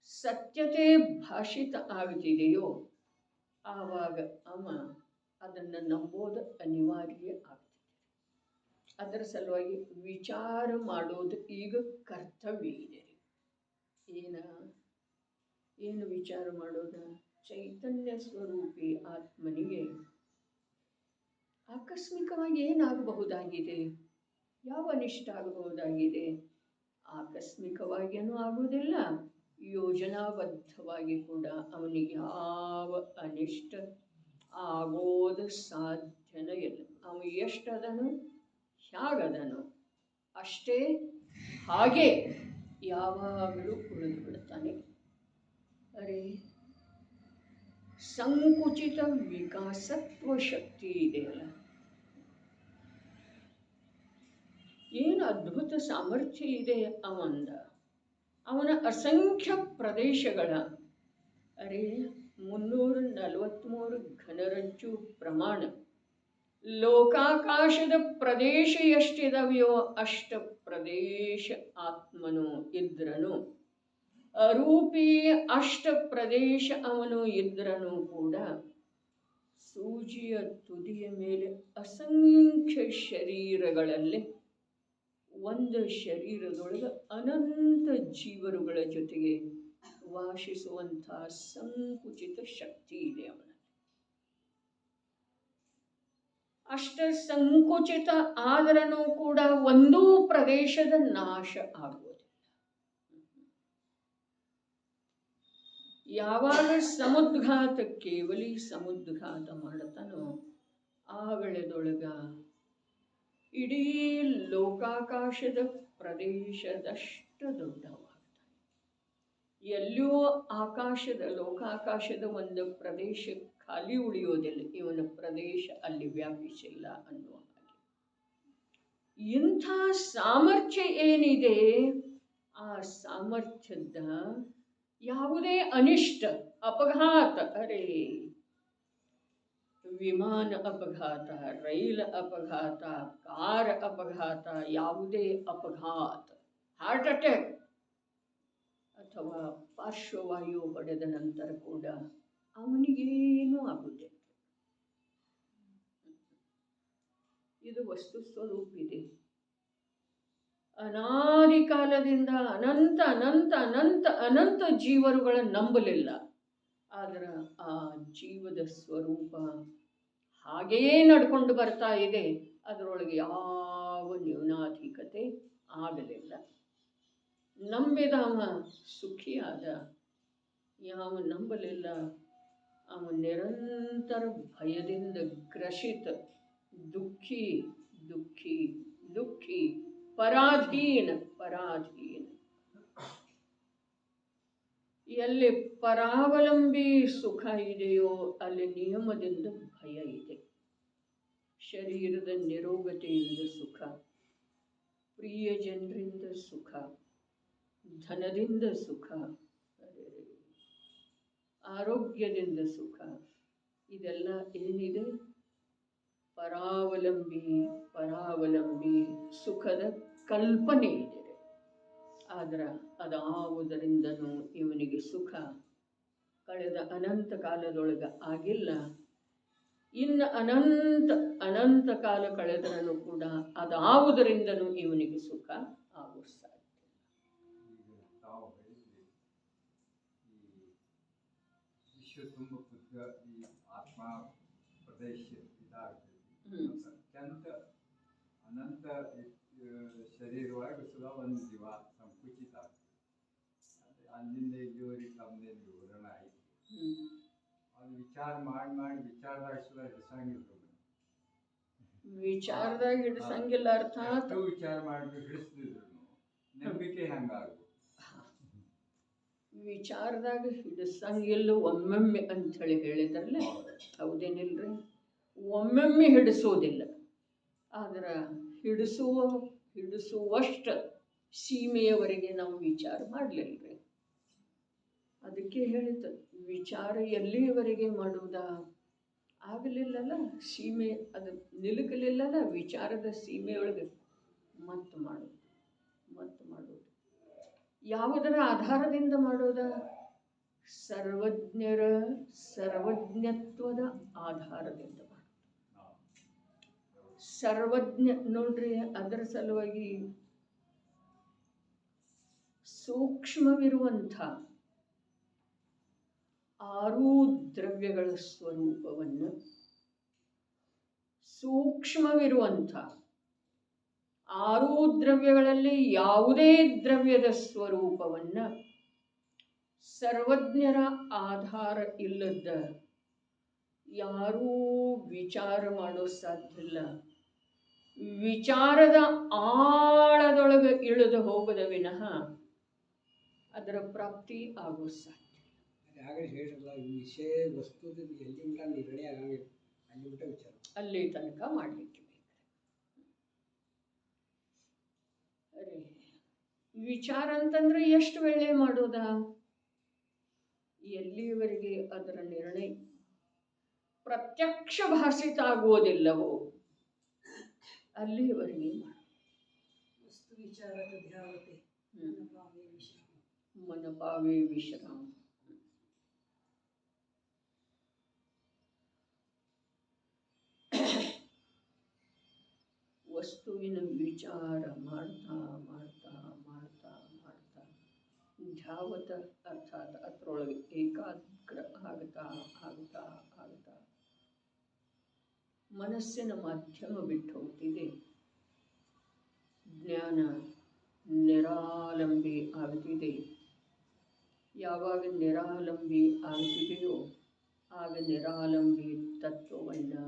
ಸತ್ಯತೆ ಭಾಷಿತ ಆಗುತ್ತಿದೆಯೋ ಆವಾಗ ಅವ ಅದನ್ನು ನಂಬೋದು ಅನಿವಾರ್ಯ ಆಗ್ತದೆ. ಅದರ ಸಲುವಾಗಿ ವಿಚಾರ ಮಾಡೋದು ಈಗ ಕರ್ತವ್ಯ ಇದೆ. ಏನು ವಿಚಾರ ಮಾಡೋದು? ಚೈತನ್ಯ ಸ್ವರೂಪಿ ಆತ್ಮನಿಗೆ ಆಕಸ್ಮಿಕವಾಗಿ ಏನಾಗಬಹುದಾಗಿದೆ? ಯಾವ ಅನಿಷ್ಟ ಆಗಬಹುದಾಗಿದೆ? ಆಕಸ್ಮಿಕವಾಗಿಯೂ ಆಗುವುದಿಲ್ಲ, ಯೋಜನಾಬದ್ಧವಾಗಿ ಕೂಡ ಅವನಿಗೆ ಯಾವ ಅನಿಷ್ಟ ಆಗೋದು ಸಾಧ್ಯನೇ ಇಲ್ಲ. ಅವನು ಎಷ್ಟದನು, ಹೇಗದನು ಅಷ್ಟೇ ಹಾಗೆ ಯಾವಾಗಲೂ ಉಳಿದು ಬಿಡ್ತಾನೆ. ಅರೆ, ಸಂಕುಚಿತ ವಿಕಾಸತ್ವ ಶಕ್ತಿ ಇದೆಯಲ್ಲ, ಏನು ಅದ್ಭುತ ಸಾಮರ್ಥ್ಯ ಇದೆ ಅವನ ಅಸಂಖ್ಯ ಪ್ರದೇಶಗಳ 343 ಘನರಂಚು ಪ್ರಮಾಣ. ಲೋಕಾಕಾಶದ ಪ್ರದೇಶ ಎಷ್ಟಿದವೆಯೋ ಅಷ್ಟ ಪ್ರದೇಶ ಆತ್ಮನು ಇದ್ರನು, ಅರೂಪಿ ಅಷ್ಟ ಪ್ರದೇಶ ಅವನು ಇದ್ರನು ಕೂಡ ಸೂಜಿಯ ತುದಿಯ ಮೇಲೆ ಅಸಂಖ್ಯ ಶರೀರಗಳಲ್ಲಿ ಒಂದು ಶರೀರದೊಳಗೆ ಅನಂತ ಜೀವರುಗಳ ಜೊತೆಗೆ ವಾಸಿಸುವಂಥ ಸಂಕುಚಿತ ಶಕ್ತಿ ಇದೆ ಅವನಲ್ಲಿ. ಅಷ್ಟ ಸಂಕುಚಿತ ಆದರನೂ ಕೂಡ ಒಂದೂ ಪ್ರದೇಶದ ನಾಶ ಆಗುವುದಿಲ್ಲ. ಯಾವಾಗ ಸಮುದ್ಘಾತ ಕೇವಲಿ ಸಮುದ್ಘಾತ ಮಾಡುತ್ತಾನೋ ಆಗಳದೊಳಗ ಇಡೀ ಲೋಕಾಕಾಶದ ಪ್ರದೇಶದಷ್ಟು ದೊಡ್ಡವಾಗ್ತಾನೆ. ಎಲ್ಲೋ ಲೋಕಾಕಾಶದ ಒಂದು ಪ್ರದೇಶ ಖಾಲಿ ಉಳಿಯೋದಿಲ್ಲ, ಇವನ ಪ್ರದೇಶ ಅಲ್ಲಿ ವ್ಯಾಪಿಸಿಲ್ಲ ಅನ್ನುವ ಹಾಗೆ. ಇಂಥ ಸಾಮರ್ಥ್ಯ ಏನಿದೆ, ಆ ಸಾಮರ್ಥ್ಯದ ಯಾವುದೇ ಅನಿಷ್ಟ ಅಪಘಾತ ವಿಮಾನ ಅಪಘಾತ, ರೈಲು ಅಪಘಾತ, ಕಾರ್ ಅಪಘಾತ, ಯಾವುದೇ ಅಪಘಾತ, ಹಾರ್ಟ್ ಅಟ್ಯಾಕ್ ಅಥವಾ ಪಾರ್ಶ್ವವಾಯು ಹೊಡೆದ ನಂತರ ಕೂಡ ಅವನಿಗೇನೂ ಆಗುವುದಿಲ್ಲ. ಇದು ವಸ್ತು ಸ್ವರೂಪ ಇದೆ. ಅನಾದಿ ಕಾಲದಿಂದ ಅನಂತ ಅನಂತ ಅನಂತ ಅನಂತ ಜೀವರುಗಳ ನಂಬಲಿಲ್ಲ. ಆದರೆ ಆ ಜೀವದ ಸ್ವರೂಪ ಹಾಗೆಯೇ ನಡ್ಕೊಂಡು ಬರ್ತಾ ಇದೆ. ಅದರೊಳಗೆ ಯಾವ ನ್ಯೂನಾಧಿಕತೆ ಆಗಲಿಲ್ಲ. ನಂಬಿದವ ಸುಖಿಯಾದ, ಯಾವ ನಂಬಲಿಲ್ಲ ಅವ ನಿರಂತರ ಭಯದಿಂದ ಗ್ರಸಿತ, ದುಃಖಿ ದುಃಖಿ ದುಃಖಿ, ಪರಾಧೀನ ಪರಾಧೀನ. ಎಲ್ಲಿ ಪರಾವಲಂಬಿ ಸುಖ ಇದೆಯೋ ಅಲ್ಲಿ ನಿಯಮದಿಂದ ಭಯ ಇದೆ. ಶರೀರದ ನಿರೋಗತೆಯಿಂದ ಸುಖ, ಪ್ರಿಯ ಜನರಿಂದ ಸುಖ, ಧನದಿಂದ ಸುಖ, ಆರೋಗ್ಯದಿಂದ ಸುಖ, ಇದೆಲ್ಲ ಏನಿದೆ? ಪರಾವಲಂಬಿ ಪರಾವಲಂಬಿ ಸುಖದ ಕಲ್ಪನೆ ಇದೆ. ಆದ್ರೆ ಅದಾವುದರಿಂದನೂ ಇವನಿಗೆ ಸುಖ ಕಳೆದ ಅನಂತ ಕಾಲದೊಳಗೆ ಆಗಿಲ್ಲ. ಇನ್ನು ಅನಂತ ಅನಂತ ಕಾಲ ಕಳೆದರೂ ಕೂಡ ಅದಾವುದರಿಂದನೂ ಇವನಿಗೆ ಸುಖ ಆಗೋ ಸಾಧ್ಯ. ವಿಶ್ವ ತುಂಬ ಈ ಆತ್ಮ ಪ್ರದೇಶ ಇದಾಗ್ತದೆ. ಅತ್ಯಂತ ಅನಂತ ಶರೀರವಾಗಿ ಸುಧಾ ಒಂದು ಜೀವ ಸಂಕುಚಿತ ಆಗ್ತದೆ. ಅಲ್ಲಿಂದ ಇಲ್ಲಿವರೆಗೆ ತಮ್ಮದೇನು ವಿವರಣೆ ಆಯಿತು. ಅದು ವಿಚಾರ ಮಾಡಿ ವಿಚಾರದಾಗ ಸುಧಾ ಹಿಡಿಸಂಗಿಲ್ಲ. ವಿಚಾರದಾಗ ಹಿಡಿಸಂಗಿಲ್ಲ ಅರ್ಥಾತ್ ವಿಚಾರ ಮಾಡಿ ಹಿಡಿಸ್ತಿದ್ರು ನಂಬಿಕೆ ಹಂಗಾಗ ವಿಚಾರದಾಗ ಹಿಡಿಸಂಗಿಲ್ಲ ಒಮ್ಮೊಮ್ಮೆ ಅಂಥೇಳಿ ಹೇಳಿದ್ರಲ್ಲ, ಹೌದೇನಿಲ್ರಿ? ಒಮ್ಮೊಮ್ಮೆ ಹಿಡಿಸೋದಿಲ್ಲ. ಆದ್ರೆ ಹಿಡಿಸುವಷ್ಟು ಸೀಮೆಯವರೆಗೆ ನಾವು ವಿಚಾರ ಮಾಡಲಿಲ್ಲರಿ. ಅದಕ್ಕೆ ಹೇಳಿತು, ವಿಚಾರ ಎಲ್ಲಿಯವರೆಗೆ ಮಾಡುವುದ ಆಗಲಿಲ್ಲಲ್ಲ, ಸೀಮೆ ಅದು ನಿಲುಕಲಿಲ್ಲಲ್ಲ, ವಿಚಾರದ ಸೀಮೆಯೊಳಗೆ ಮತ್ತು ಮಾಡೋದು. ಯಾವುದರ ಆಧಾರದಿಂದ ಮಾಡೋದ? ಸರ್ವಜ್ಞರ ಸರ್ವಜ್ಞತ್ವದ ಆಧಾರದಿಂದ ಮಾಡೋದು. ಸರ್ವಜ್ಞ ನೋಡ್ರಿ, ಅದರ ಸಲುವಾಗಿ ಸೂಕ್ಷ್ಮವಿರುವಂಥ 6 ದ್ರವ್ಯಗಳ ಸ್ವರೂಪವನ್ನು, ಸೂಕ್ಷ್ಮವಿರುವಂಥ 6 ದ್ರವ್ಯಗಳಲ್ಲಿ ಯಾವುದೇ ದ್ರವ್ಯದ ಸ್ವರೂಪವನ್ನು ಸರ್ವಜ್ಞರ ಆಧಾರ ಇಲ್ಲದ ಯಾರೂ ವಿಚಾರ ಮಾಡೋ ಸಾಧ್ಯವಿಲ್ಲ. ವಿಚಾರದ ಆಳದೊಳಗೆ ಇಳಿದು ಹೋಗದ ವಿನಃ ಅದರ ಪ್ರಾಪ್ತಿ ಆಗೋ ಸಾಧ್ಯ. ಅಲ್ಲಿ ತನಕ ಮಾಡಲಿಕ್ಕೆ ಬೇಕು. ವಿಚಾರ ಅಂತಂದ್ರೆ ಎಷ್ಟು ವೇಳೆ ಮಾಡೋದ? ಎಲ್ಲಿಯವರೆಗೆ ಅದರ ನಿರ್ಣಯ ಪ್ರತ್ಯಕ್ಷ ಭಾಸಿತ ಆಗುವುದಿಲ್ಲವೋ ಅಲ್ಲಿಯವರೆಗೆ ಮನಪಾವೇ ವಿಶ್ರಾಮ. ವಸ್ತುವಿನ ವಿಚಾರ ಮಾಡ್ತಾ ಮಾಡ್ತಾ ಮಾಡ್ತಾ ಮಾಡ್ತಾ ಧ್ಯಾವತ ಅರ್ಥಾತ್ ಅದರೊಳಗೆ ಏಕಾಗ್ರ ಆಗ್ತಾ ಆಗ್ತಾ ಆಗ್ತಾ ಮನಸ್ಸಿನ ಮಾಧ್ಯಮ ಬಿಟ್ಟು ಹೋಗ್ತಿದೆ. ಜ್ಞಾನ ನಿರಾಲಂಬಿ ಆಗುತ್ತಿದೆ. ಯಾವಾಗ ನಿರಾಲಂಬಿ ಆಗುತ್ತಿದೆಯೋ ಆಗ ನಿರಾಲಂಬಿ ತತ್ವವನ್ನು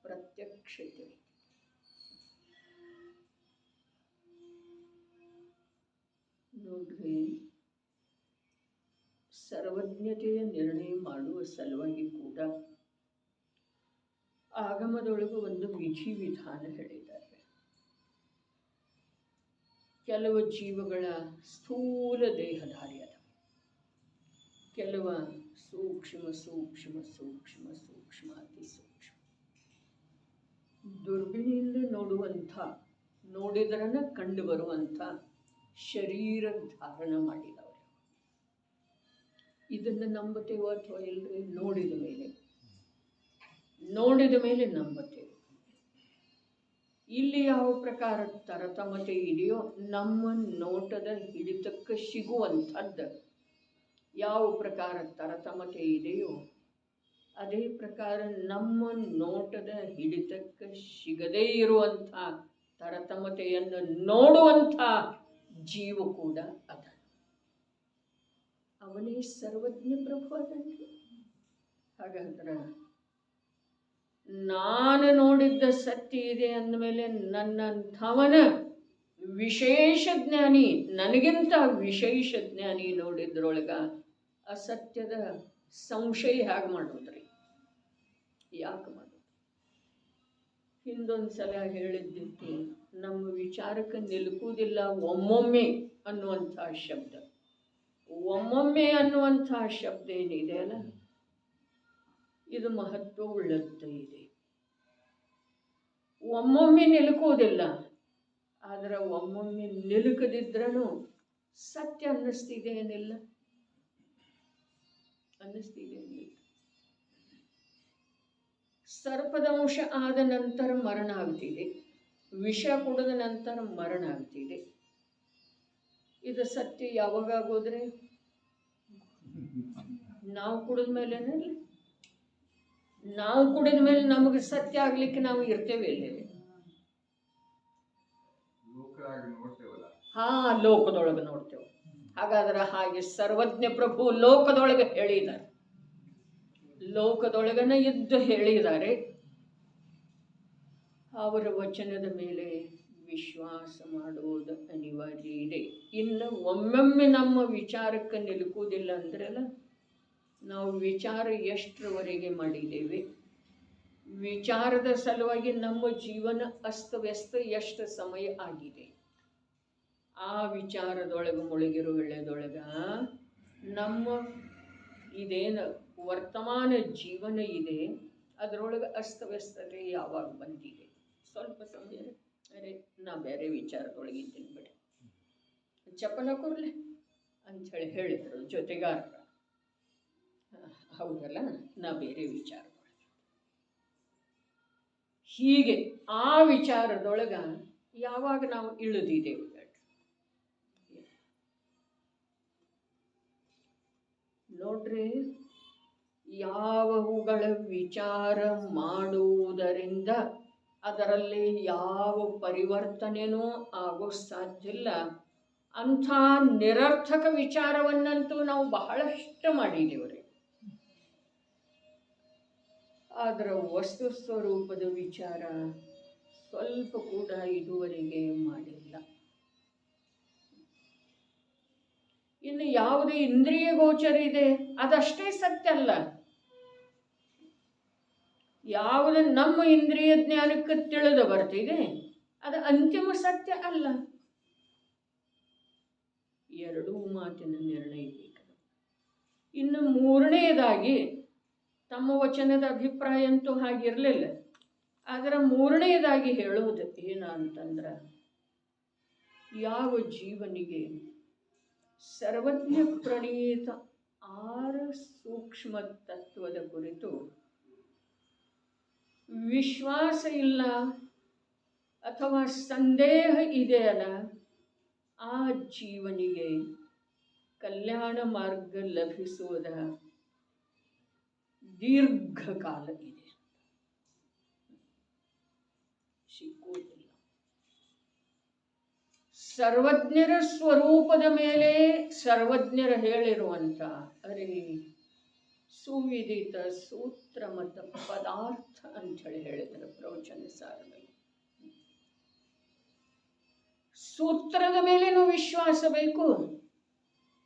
ಪ್ರತ್ಯಕ್ಷತೆ. ನೋಡ್ರಿ, ಸರ್ವಜ್ಞತೆಯ ನಿರ್ಣಯ ಮಾಡುವ ಸಲುವಾಗಿ ಕೂಡ ಆಗಮದೊಳಗೆ ಒಂದು ವಿಧಿ ವಿಧಾನ ಹೇಳಿದ್ದಾರೆ. ಕೆಲವು ಜೀವಗಳ ಸ್ಥೂಲ ದೇಹಧಾರಿ ಅದ, ಕೆಲವು ಸೂಕ್ಷ್ಮ ಸೂಕ್ಷ್ಮ ಸೂಕ್ಷ್ಮ ಸೂಕ್ಷ್ಮ ಅತಿ ಸೂಕ್ಷ್ಮ. ನೋಡುವಂಥ, ನೋಡಿದ್ರನ ಕಂಡು ಬರುವಂಥ ಶರೀರ ಧಾರಣ ಮಾಡಿದವರು. ಇದನ್ನು ನಂಬುತ್ತೇವೋ ಅಥವಾ ಇಲ್ಲರಿ? ನೋಡಿದ ಮೇಲೆ ನಂಬುತ್ತೇವೆ. ಇಲ್ಲಿ ಯಾವ ಪ್ರಕಾರ ತರತಮತೆ ಇದೆಯೋ, ನಮ್ಮ ನೋಟದ ಹಿಡಿತಕ್ಕೆ ಸಿಗುವಂಥದ್ದು ಯಾವ ಪ್ರಕಾರ ತರತಮತೆ ಇದೆಯೋ, ಅದೇ ಪ್ರಕಾರ ನಮ್ಮ ನೋಟದ ಹಿಡಿತಕ್ಕೆ ಸಿಗದೇ ಇರುವಂಥ ತರತಮತೆಯನ್ನು ನೋಡುವಂಥ ಜೀವ ಕೂಡ ಅದ. ಅವನೇ ಸರ್ವಜ್ಞ ಪ್ರಭು ಅದನ್ರಿ. ಹಾಗಾದ್ರೆ ನಾನು ನೋಡಿದ್ದ ಸತ್ಯ ಇದೆ ಅಂದಮೇಲೆ ನನ್ನಂಥವನ ವಿಶೇಷ ಜ್ಞಾನಿ, ನನಗಿಂತ ವಿಶೇಷ ಜ್ಞಾನಿ ನೋಡಿದ್ರೊಳಗ ಅಸತ್ಯದ ಸಂಶಯ ಹೇಗೆ ಮಾಡೋದ್ರಿ? ಯಾಕೆ ಮಾಡೋದು? ಹಿಂದೊಂದು ಸಲ ಹೇಳಿದ್ದಿತ್ತು, ನಮ್ಮ ವಿಚಾರಕ್ಕೆ ನಿಲುಕುವುದಿಲ್ಲ ಒಮ್ಮೊಮ್ಮೆ ಅನ್ನುವಂಥ ಶಬ್ದ. ಒಮ್ಮೊಮ್ಮೆ ಅನ್ನುವಂಥ ಶಬ್ದ ಏನಿದೆ ಅಲ್ಲ, ಇದು ಮಹತ್ವವುಳ್ಳದ್ದು ಇದೆ. ಒಮ್ಮೊಮ್ಮೆ ನಿಲುಕುವುದಿಲ್ಲ, ಆದರೆ ಒಮ್ಮೊಮ್ಮೆ ನಿಲುಕದಿದ್ರೂ ಸತ್ಯ ಅನ್ನಿಸ್ತಿದೆ ಏನಿಲ್ಲ, ಅನ್ನಿಸ್ತಿದೆ ಏನಿಲ್ಲ. ಸರ್ಪದ ಅಂಶ ಆದ ನಂತರ ಮರಣ ಆಗ್ತಿದೆ, ವಿಷ ಕುಡಿದ ನಂತರ ಮರಣ ಆಗ್ತಿದೆ. ಇದು ಸತ್ಯ ಯಾವಾಗ ಆಗೋದ್ರೆ? ನಾವು ಕುಡಿದ ಮೇಲೇನೆ. ನಾವು ಕುಡಿದ ಮೇಲೆ ನಮಗೆ ಸತ್ಯ ಆಗ್ಲಿಕ್ಕೆ ನಾವು ಇರ್ತೇವೆ ಎಲ್ಲೇ? ಲೋಕದೊಳಗೆ ನೋಡ್ತೇವೆ. ಹಾಗಾದ್ರೆ ಹಾಗೆ ಸರ್ವಜ್ಞ ಪ್ರಭು ಲೋಕದೊಳಗೆ ಹೇಳಿದ್ದಾರೆ, ಲೋಕದೊಳಗನ ಇದ್ದು ಹೇಳಿದ್ದಾರೆ. ಅವರ ವಚನದ ಮೇಲೆ ವಿಶ್ವಾಸ ಮಾಡುವುದು ಅನಿವಾರ್ಯ ಇದೆ. ಇನ್ನು ಒಮ್ಮೊಮ್ಮೆ ನಮ್ಮ ವಿಚಾರಕ್ಕೆ ನಿಲುಕುವುದಿಲ್ಲ ಅಂದ್ರಲ್ಲ, ನಾವು ವಿಚಾರ ಎಷ್ಟರವರೆಗೆ ಮಾಡಿದ್ದೇವೆ, ವಿಚಾರದ ಸಲುವಾಗಿ ನಮ್ಮ ಜೀವನ ಅಸ್ತವ್ಯಸ್ತ ಎಷ್ಟು ಸಮಯ ಆಗಿದೆ, ಆ ವಿಚಾರದೊಳಗೆ ಮುಳುಗಿರೋ ವೇಳೆದೊಳಗೆ ನಮ್ಮ ಇದೇನು ವರ್ತಮಾನ ಜೀವನ ಇದೆ ಅದರೊಳಗೆ ಅಸ್ತವ್ಯಸ್ತತೆ ಯಾವಾಗ ಬಂದಿದೆ? ಸ್ವಲ್ಪ ಸಮಯ ಅರೆ ನಾ ಬೇರೆ ವಿಚಾರದೊಳಗಿದ್ದೀನಿ ಬಿಡಿ, ಚಪಲ ಕೊರ್ಲೆ ಅಂಥೇಳಿ ಹೇಳಿದರು ಜೊತೆಗಾರರ. ಹೌದಲ್ಲ, ನಾ ಬೇರೆ ವಿಚಾರದೊಳಗೆ. ಹೀಗೆ ಆ ವಿಚಾರದೊಳಗ ಯಾವಾಗ ನಾವು ಇಳಿದಿದ್ದೇವೆ ನೋಡ್ರಿ, ಯಾವುಗಳ ವಿಚಾರ ಮಾಡುವುದರಿಂದ ಅದರಲ್ಲಿ ಯಾವ ಪರಿವರ್ತನೆನೂ ಆಗೋ ಸಾಧ್ಯ ಇಲ್ಲ. ಅಂಥ ನಿರರ್ಥಕ ವಿಚಾರವನ್ನಂತೂ ನಾವು ಬಹಳಷ್ಟು ಮಾಡಿದ್ದೇವ್ರಿ. ಅದರ ವಸ್ತು ಸ್ವರೂಪದ ವಿಚಾರ ಸ್ವಲ್ಪ ಕೂಡ ಇದುವರೆಗೆ ಮಾಡಿಲ್ಲ. ಇನ್ನು ಯಾವುದೇ ಇಂದ್ರಿಯ ಗೋಚರ ಇದೆ ಅದಷ್ಟೇ ಸತ್ಯ ಅಲ್ಲ. ಯಾವುದು ನಮ್ಮ ಇಂದ್ರಿಯ ಜ್ಞಾನಕ್ಕೆ ತಿಳಿದು ಬರ್ತಿದೆ ಅದು ಅಂತಿಮ ಸತ್ಯ ಅಲ್ಲ. ಎರಡೂ ಮಾತಿನ ನಿರ್ಣಯ ಬೇಕು. ಇನ್ನು ಮೂರನೆಯದಾಗಿ, ತಮ್ಮ ವಚನದ ಅಭಿಪ್ರಾಯ ಅಂತೂ ಹಾಗಿರಲಿಲ್ಲ, ಆದರೆ ಮೂರನೆಯದಾಗಿ ಹೇಳುವುದು ಏನಂತಂದ್ರೆ, ಯಾವ ಜೀವನಿಗೆ ಸರ್ವಜ್ಞ ಪ್ರಣೀತ 6 ಸೂಕ್ಷ್ಮ ತತ್ವದ ಕುರಿತು ವಿಶ್ವಾಸ ಇಲ್ಲ ಅಥವಾ ಸಂದೇಹ ಇದೆಯಲ್ಲ, ಆ ಜೀವನಿಗೆ ಕಲ್ಯಾಣ ಮಾರ್ಗ ಲಭಿಸುವುದ ದೀರ್ಘಕಾಲ ಇದೆ, ಸಿಕ್ಕುವುದಿಲ್ಲ. ಸರ್ವಜ್ಞರ ಸ್ವರೂಪದ ಮೇಲೆ ಸರ್ವಜ್ಞರು ಹೇಳಿರುವಂಥ ಸುವಿದಿತ ಸೂತ್ರ ಮತ್ತು ಪದಾರ್ಥ ಅಂಥೇಳಿ ಹೇಳಿದರು ಪ್ರವಚನ ಸಾರದಲ್ಲಿ. ಸೂತ್ರದ ಮೇಲೇನೂ ವಿಶ್ವಾಸ ಬೇಕು,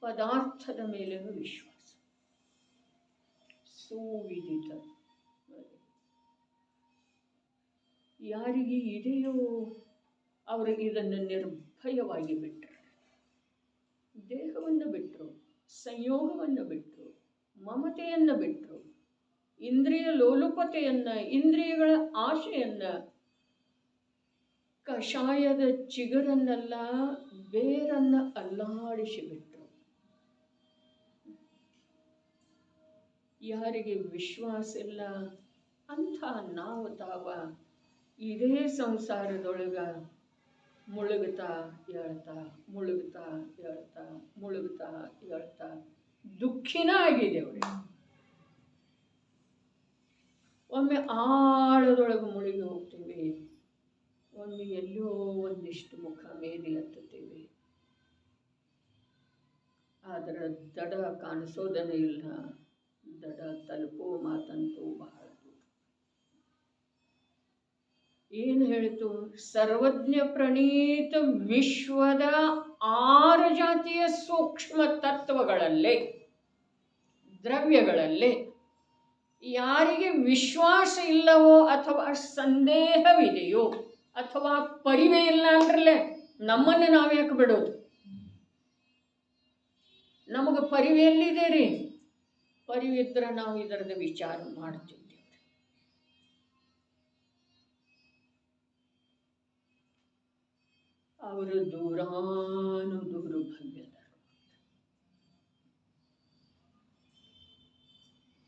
ಪದಾರ್ಥದ ಮೇಲೇನೂ ವಿಶ್ವಾಸ. ಸುವಿದಿತ ಯಾರಿಗೆ ಇದೆಯೋ ಅವರಿಗೆ ಇದನ್ನು ನಿರ್ಭಯವಾಗಿ ಬಿಟ್ಟರು. ದೇಹವನ್ನು ಬಿಟ್ಟರು, ಸಂಯೋಗವನ್ನು ಬಿಟ್ಟರು, ಮಮತೆಯನ್ನು ಬಿಟ್ಟರು, ಇಂದ್ರಿಯ ಲೋಲುಪತೆಯನ್ನು, ಇಂದ್ರಿಯಗಳ ಆಶೆಯನ್ನು ಕಷಾಯದ ಚಿಗುರನ್ನೆಲ್ಲ ಬೇರನ್ನ ಅಲ್ಲಾಡಿಸಿಬಿಟ್ರು. ಯಾರಿಗೆ ವಿಶ್ವಾಸ ಇಲ್ಲ ಅಂಥ ನಾವು ತಾವ ಇದೇ ಸಂಸಾರದೊಳಗ ಮುಳುಗುತ್ತಾ ಹೇಳ್ತಾ ಮುಳುಗುತ್ತಾ ಹೇಳ್ತಾ ಮುಳುಗುತ್ತಾ ಹೇಳ್ತಾ ದುಃಖಿನ ಆಗಿದೆ ಅವ್ರಿಗೆ. ಒಮ್ಮೆ ಆಳದೊಳಗೆ ಮುಳುಗಿ ಹೋಗ್ತೀವಿ, ಒಮ್ಮೆ ಎಲ್ಲೋ ಒಂದಿಷ್ಟು ಮುಖ ಮೇಲೆ ಹತ್ತುತ್ತೇವೆ, ಆದರೆ ದಡ ಕಾಣಿಸೋದನೇ ಇಲ್ಲ. ದಡ ತಲುಪೋ ಮಾತಂತೂ ಬಹಳ ದೂರ. ಏನು ಹೇಳಿತು? ಸರ್ವಜ್ಞ ಪ್ರಣೀತ ವಿಶ್ವದ 6 ಜಾತಿಯ ಸೂಕ್ಷ್ಮ ತತ್ವಗಳಲ್ಲೇ, ದ್ರವ್ಯಗಳಲ್ಲೇ ಯಾರಿಗೆ ವಿಶ್ವಾಸ ಇಲ್ಲವೋ ಅಥವಾ ಸಂದೇಹವಿದೆಯೋ ಅಥವಾ ಪರಿವೇ ಇಲ್ಲ ಅಂದ್ರಲ್ಲೇ ನಮ್ಮನ್ನು ನಾವು ಯಾಕೆ ಬಿಡೋದು? ನಮಗೆ ಪರಿವೆ ಎಲ್ಲಿದೆ ರೀ? ಪರಿವಿದ್ರೆ ನಾವು ಇದರದ ವಿಚಾರ ಮಾಡ್ತಿದ್ದೇವೆ. ಅವರು ದೂರಾನು ದೂರ ಭವ್ಯದರು.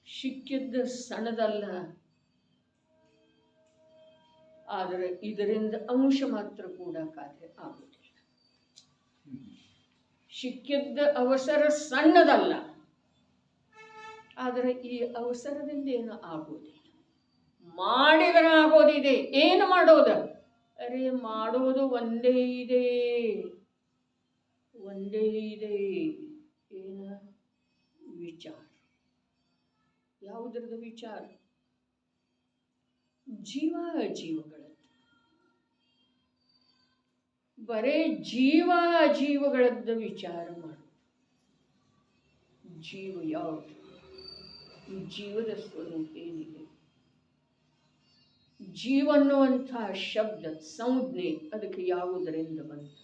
ಸಿಕ್ಕಿದ್ದ ಸಣ್ಣದಲ್ಲ, ಆದರೆ ಇದರಿಂದ ಅಂಶ ಮಾತ್ರ ಕೂಡ ಕಾರ್ಯ ಆಗುವುದಿಲ್ಲ. ಸಿಕ್ಕಿದ್ದ ಅವಸರ ಸಣ್ಣದಲ್ಲ, ಆದರೆ ಈ ಅವಸರದಿಂದ ಏನು ಆಗೋದಿಲ್ಲ. ಮಾಡಿದರೆ ಆಗೋದಿದೆ. ಏನು ಮಾಡೋದು? ಅರೆ ಮಾಡೋದು ಒಂದೇ ಇದೆ, ಒಂದೇ ಇದೆ. ಏನ? ವಿಚಾರ. ಯಾವುದರದ ವಿಚಾರ? ಜೀವಗಳದ್ದು. ಬರೇ ಜೀವಗಳದ್ದು ವಿಚಾರ ಮಾಡು. ಜೀವ ಯಾವುದು? ಈ ಜೀವದ ಸ್ವರೂಪ ಏನಿದೆ? ಜೀವನ್ನುವಂಥ ಶಬ್ದ ಸಂಜ್ಞೆ ಅದಕ್ಕೆ ಯಾವುದರಿಂದ ಬಂತು?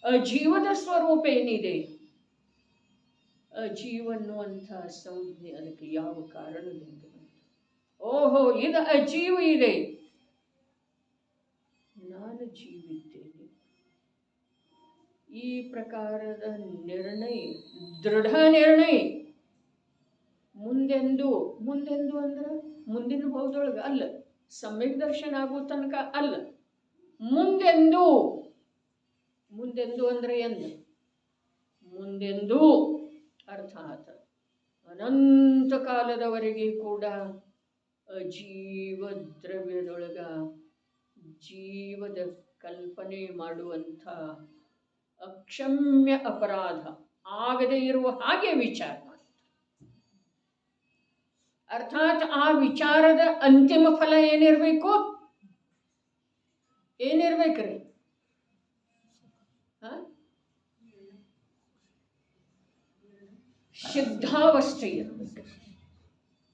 ಅಜೀವದ ಸ್ವರೂಪ ಏನಿದೆ? ಅಜೀವನ್ನುವಂಥ ಸಂಜ್ಞೆ ಅದಕ್ಕೆ ಯಾವ ಕಾರಣದಿಂದ ಬಂತು? ಓಹೋ, ಇದು ಅಜೀವ ಇದೆ, ನಾನು ಜೀವಿದ್ದೇನೆ. ಈ ಪ್ರಕಾರದ ನಿರ್ಣಯ, ದೃಢ ನಿರ್ಣಯ ಮುಂದೆಂದು ಅಂದ್ರೆ ಮುಂದಿನ ಭಾವದೊಳಗೆ ಅಲ್ಲ, ಸಮ್ಯಕ್ ದರ್ಶನ ಆಗೋ ತನಕ ಅಲ್ಲ, ಮುಂದೆಂದು ಅಂದ್ರೆ ಎಂದು? ಮುಂದೆಂದೂ ಅರ್ಥಾತ್ ಅನಂತ ಕಾಲದವರೆಗೆ ಕೂಡ ಅಜೀವ ದ್ರವ್ಯದೊಳಗ ಜೀವದ ಕಲ್ಪನೆ ಮಾಡುವಂಥ ಅಕ್ಷಮ್ಯ ಅಪರಾಧ ಆಗದೇ ಇರುವ ಹಾಗೆ ವಿಚಾರ ಮಾಡಿ. ಅರ್ಥಾತ್ ಆ ವಿಚಾರದ ಅಂತಿಮ ಫಲ ಏನಿರಬೇಕು? ಏನಿರ್ಬೇಕ್ರಿ? ಸಿದ್ಧಾವಸ್ಥೆ ಇರಬೇಕು.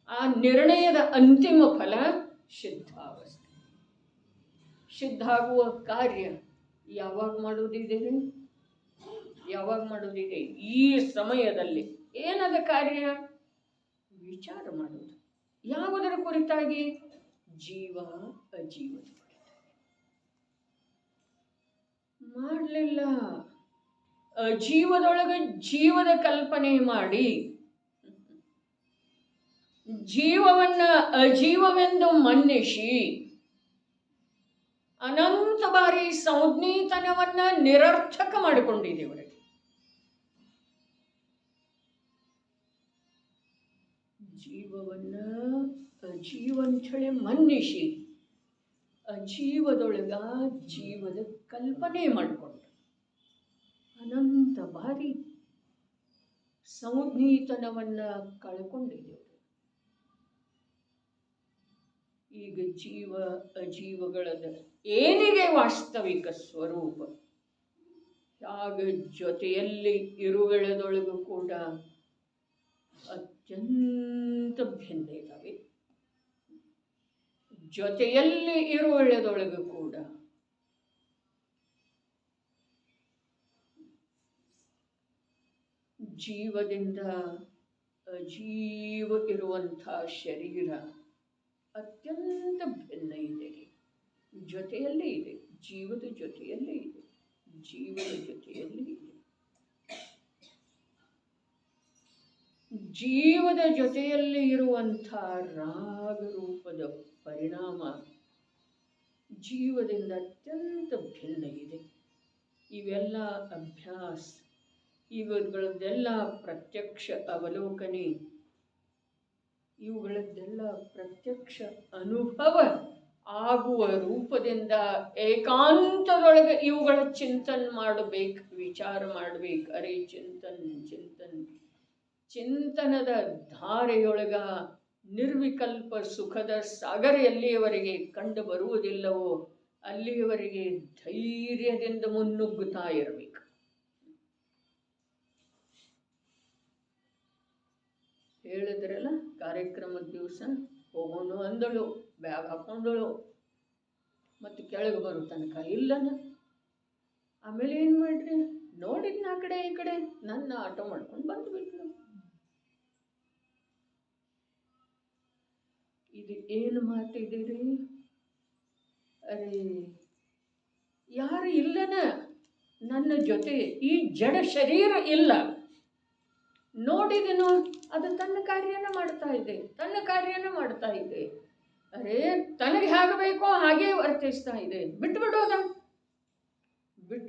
ಆ ನಿರ್ಣಯದ ಅಂತಿಮ ಫಲ ಸಿದ್ಧಾವಸ್ಥೆ. ಸಿದ್ಧಾಗುವ ಕಾರ್ಯ ಯಾವಾಗ ಮಾಡೋದಿದೆ? ಯಾವಾಗ ಮಾಡೋದಿದೆ? ಈ ಸಮಯದಲ್ಲಿ. ಏನದ ಕಾರ್ಯ? ವಿಚಾರ ಮಾಡೋದು. ಯಾವುದರ ಕುರಿತಾಗಿ? ಜೀವ ಅಜೀವದ ಕುರಿತಾಗಿ. ಮಾಡಲಿಲ್ಲ. ಅಜೀವದೊಳಗೆ ಜೀವದ ಕಲ್ಪನೆ ಮಾಡಿ ಜೀವವನ್ನ ಅಜೀವವೆಂದು ಮನ್ನಿಸಿ ಅನಂತ ಬಾರಿ ಸಂಜ್ಞೀತನವನ್ನ ನಿರರ್ಥಕ ಮಾಡಿಕೊಂಡಿದ್ದೇವೆ. ಜೀವವನ್ನ ಅಜೀವಂಥಳೆ ಮನ್ನಿಸಿ ಅಜೀವದೊಳಗ ಜೀವದ ಕಲ್ಪನೆ ಮಾಡಿಕೊಂಡು ಅನಂತ ಬಾರಿ ಸಂಜ್ಞೀತನವನ್ನ ಕಳ್ಕೊಂಡಿದ್ದೇವೆ. ಈಗ ಜೀವ ಅಜೀವಗಳದ ಏನಿದೆ ವಾಸ್ತವಿಕ ಸ್ವರೂಪ, ಆಗ ಜೊತೆಯಲ್ಲಿ ಇರುವೆಳದೊಳಗೂ ಕೂಡ ಅತ್ಯಂತ ಭಿನ್ನ ಇದ್ದಾವೆ. ಜೊತೆಯಲ್ಲಿ ಇರುವೆಳದೊಳಗೂ ಕೂಡ ಜೀವದಿಂದ ಅಜೀವ ಇರುವಂಥ ಶರೀರ ಅತ್ಯಂತ ಭಿನ್ನ ಇದೆ. ಜೊತೆಯಲ್ಲೇ ಇದೆ. ಜೀವದ ಜೊತೆಯಲ್ಲೇ ಇದೆ. ಜೀವದ ಜೊತೆಯಲ್ಲೇ ಇದೆ. ಜೀವದ ಜೊತೆಯಲ್ಲಿ ಇರುವಂಥ ರಾಗರೂಪದ ಪರಿಣಾಮ ಜೀವದಿಂದ ಅತ್ಯಂತ ಭಿನ್ನ ಇದೆ. ಇವೆಲ್ಲ ಅಭ್ಯಾಸ, ಇವುಗಳದ್ದೆಲ್ಲ ಪ್ರತ್ಯಕ್ಷ ಅವಲೋಕನೆ, ಇವುಗಳದ್ದೆಲ್ಲ ಪ್ರತ್ಯಕ್ಷ ಅನುಭವ ಆಗುವ ರೂಪದಿಂದ ಏಕಾಂತದೊಳಗೆ ಇವುಗಳ ಚಿಂತನೆ ಮಾಡಬೇಕು, ವಿಚಾರ ಮಾಡಬೇಕು. ಅರೆ ಚಿಂತನದ ಧಾರೆಯೊಳಗ ನಿರ್ವಿಕಲ್ಪ ಸುಖದ ಸಾಗರ ಎಲ್ಲಿಯವರೆಗೆ ಕಂಡು ಬರುವುದಿಲ್ಲವೋ ಅಲ್ಲಿಯವರೆಗೆ ಧೈರ್ಯದಿಂದ ಮುನ್ನುಗ್ಗುತ್ತಾ ಇರಬೇಕು. ಹೇಳಿದ್ರಲ್ಲ, ಕಾರ್ಯಕ್ರಮದ ದಿವಸ ಹೋಗೋಣ ಅಂದಳು, ಬ್ಯಾಗ್ ಹಾಕೊಂಡಳು, ಮತ್ತು ಕೆಳಗೆ ಬರೋ ತನಕ ಇಲ್ಲನ. ಆಮೇಲೆ ಏನು ಮಾಡ್ರಿ, ನೋಡಿದ್ನ ಆ ಕಡೆ ಈ ಕಡೆ, ನನ್ನ ಆಟೋ ಮಾಡ್ಕೊಂಡು ಬಂದುಬಿಟ್ಲು. ಇದು ಏನು ಮಾತಿದ್ದೀರಿ? ಅರೆ ಯಾರು ಇಲ್ಲನ ನನ್ನ ಜೊತೆ, ಈ ಜಡ ಶರೀರ ಇಲ್ಲ, ನೋಡಿದನು, ಅದು ತನ್ನ ಕಾರ್ಯನ ಮಾಡ್ತಾ ಇದೆ, ತನ್ನ ಕಾರ್ಯನ ಮಾಡ್ತಾ ಇದೆ. ಅರೆ ತನಗೆ ಹೇಗೆ ಬೇಕೋ ಹಾಗೇ ವರ್ತಿಸ್ತಾ ಇದೆ. ಬಿಟ್ಟು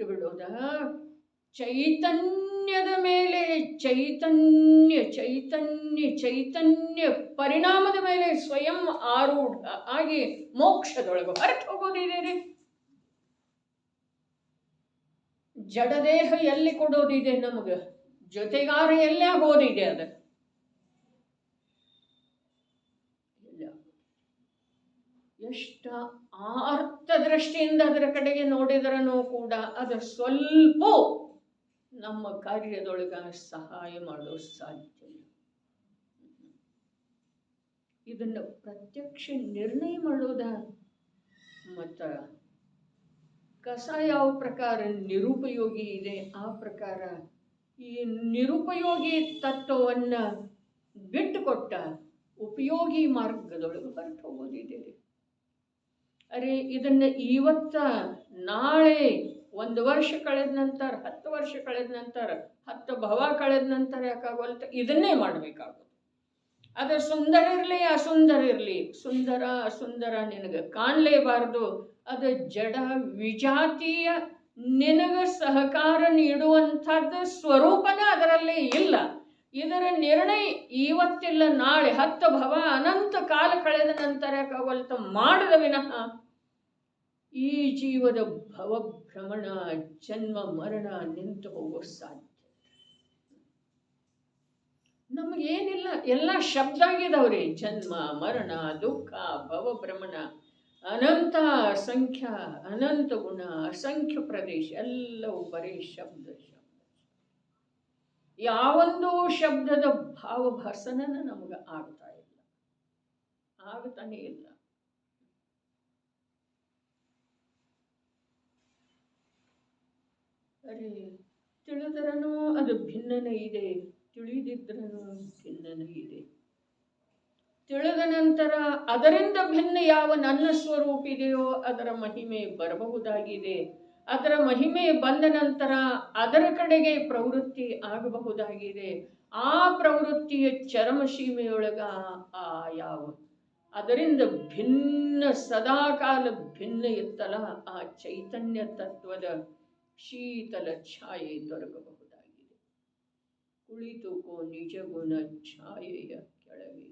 ಬಿಡೋದ ಚೈತನ್ಯದ ಮೇಲೆ ಚೈತನ್ಯ ಪರಿಣಾಮದ ಮೇಲೆ ಸ್ವಯಂ ಆರೂಢ ಆಗಿ ಮೋಕ್ಷದೊಳಗೆ ಹೊರಟು ಹೋಗೋದಿದೆ. ಜಡದೇಹ ಎಲ್ಲಿ ಕೊಡೋದಿದೆ ನಮಗೆ? ಜೊತೆಗಾರ ಎಲ್ಲೇ ಹೋದಿದೆ? ಅದು ಎಷ್ಟು ಆರ್ಥ ದೃಷ್ಟಿಯಿಂದ ಅದರ ಕಡೆಗೆ ನೋಡಿದ್ರೂ ಕೂಡ ಅದು ಸ್ವಲ್ಪ ನಮ್ಮ ಕಾರ್ಯದೊಳಗ ಸಹಾಯ ಮಾಡೋ ಸಾಧ್ಯ. ಇದನ್ನು ಪ್ರತ್ಯಕ್ಷ ನಿರ್ಣಯ ಮಾಡೋದ. ಮತ್ತು ಕಸ ಯಾವ ಪ್ರಕಾರ ನಿರುಪಯೋಗಿ ಇದೆ, ಆ ಪ್ರಕಾರ ಈ ನಿರುಪಯೋಗಿ ತತ್ವವನ್ನು ಬಿಟ್ಟುಕೊಟ್ಟ ಉಪಯೋಗಿ ಮಾರ್ಗದೊಳಗೆ ಹೊರಟು ಹೋಗೋದಿದೆ. ಅರೆ ಇದನ್ನು ಇವತ್ತ ನಾಳೆ 1 ವರ್ಷ ಕಳೆದ ನಂತರ, 10 ವರ್ಷ ಕಳೆದ ನಂತರ, 10 ಭವ ಕಳೆದ ನಂತರ ಯಾಕಾಗೋಲ್ತ ಇದನ್ನೇ ಮಾಡಬೇಕಾಗೋದು. ಅದು ಸುಂದರ ಇರಲಿ ಅಸುಂದರ ಇರಲಿ, ಸುಂದರ ಅಸುಂದರ ನಿನಗೆ ಕಾಣಲೇಬಾರ್ದು. ಅದು ಜಡ ವಿಜಾತಿಯ ನಿನಗೆ ಸಹಕಾರ ನೀಡುವಂಥದ್ದು ಸ್ವರೂಪನ ಅದರಲ್ಲಿ ಇಲ್ಲ. ಇದರ ನಿರ್ಣಯ ಇವತ್ತಿಲ್ಲ ನಾಳೆ, 10 ಭವ ಅನಂತ ಕಾಲ ಕಳೆದ ನಂತರ ಯಾಕಾಗೋಲ್ತ ಮಾಡದ ವಿನಃ ಈ ಜೀವದ ಭವಭ್ರಮಣ ಜನ್ಮ ಮರಣ ನಿಂತು ಹೋಗೋ ಸಾಧ್ಯ ನಮಗೇನಿಲ್ಲ. ಎಲ್ಲ ಶಬ್ದ ಆಗಿದವ್ರಿ. ಜನ್ಮ ಮರಣ ದುಃಖ ಭವಭ್ರಮಣ ಅನಂತ ಅಸಂಖ್ಯ ಅನಂತ ಗುಣ ಅಸಂಖ್ಯ ಪ್ರದೇಶ ಎಲ್ಲವೂ ಬರೀ ಶಬ್ದ. ಯಾವೊಂದು ಶಬ್ದದ ಭಾವಭಾಸನ ನಮಗೆ ಆಗ್ತಾ ಇಲ್ಲ, ಆಗ್ತಾನೆ ಇಲ್ಲ. ಅರೆ ತಿಳಿದ್ರೂ ಅದು ಭಿನ್ನನೇ ಇದೆ, ತಿಳಿದಿದ್ರೂ ಭಿನ್ನನೇ ಇದೆ. ತಿಳಿದ ನಂತರ ಅದರಿಂದ ಭಿನ್ನ ಯಾವ ನನ್ನ ಸ್ವರೂಪ ಇದೆಯೋ ಅದರ ಮಹಿಮೆ ಬರಬಹುದಾಗಿದೆ. ಅದರ ಮಹಿಮೆ ಬಂದ ನಂತರ ಅದರ ಕಡೆಗೆ ಪ್ರವೃತ್ತಿ ಆಗಬಹುದಾಗಿದೆ. ಆ ಪ್ರವೃತ್ತಿಯ ಚರಮಸೀಮೆಯೊಳಗ ಆ ಯಾವ ಅದರಿಂದ ಭಿನ್ನ ಸದಾಕಾಲ ಭಿನ್ನ ಇತ್ತಲ್ಲ, ಆ ಚೈತನ್ಯ ತತ್ವದ ಶೀತಲ ಛಾಯೆ ದೊರಕಬಹುದಾಗಿದೆ. ಕುಳಿತುಕೋ ನಿಜ ಗುಣ ಛಾಯೆಯ ಕೆಳಗೆ.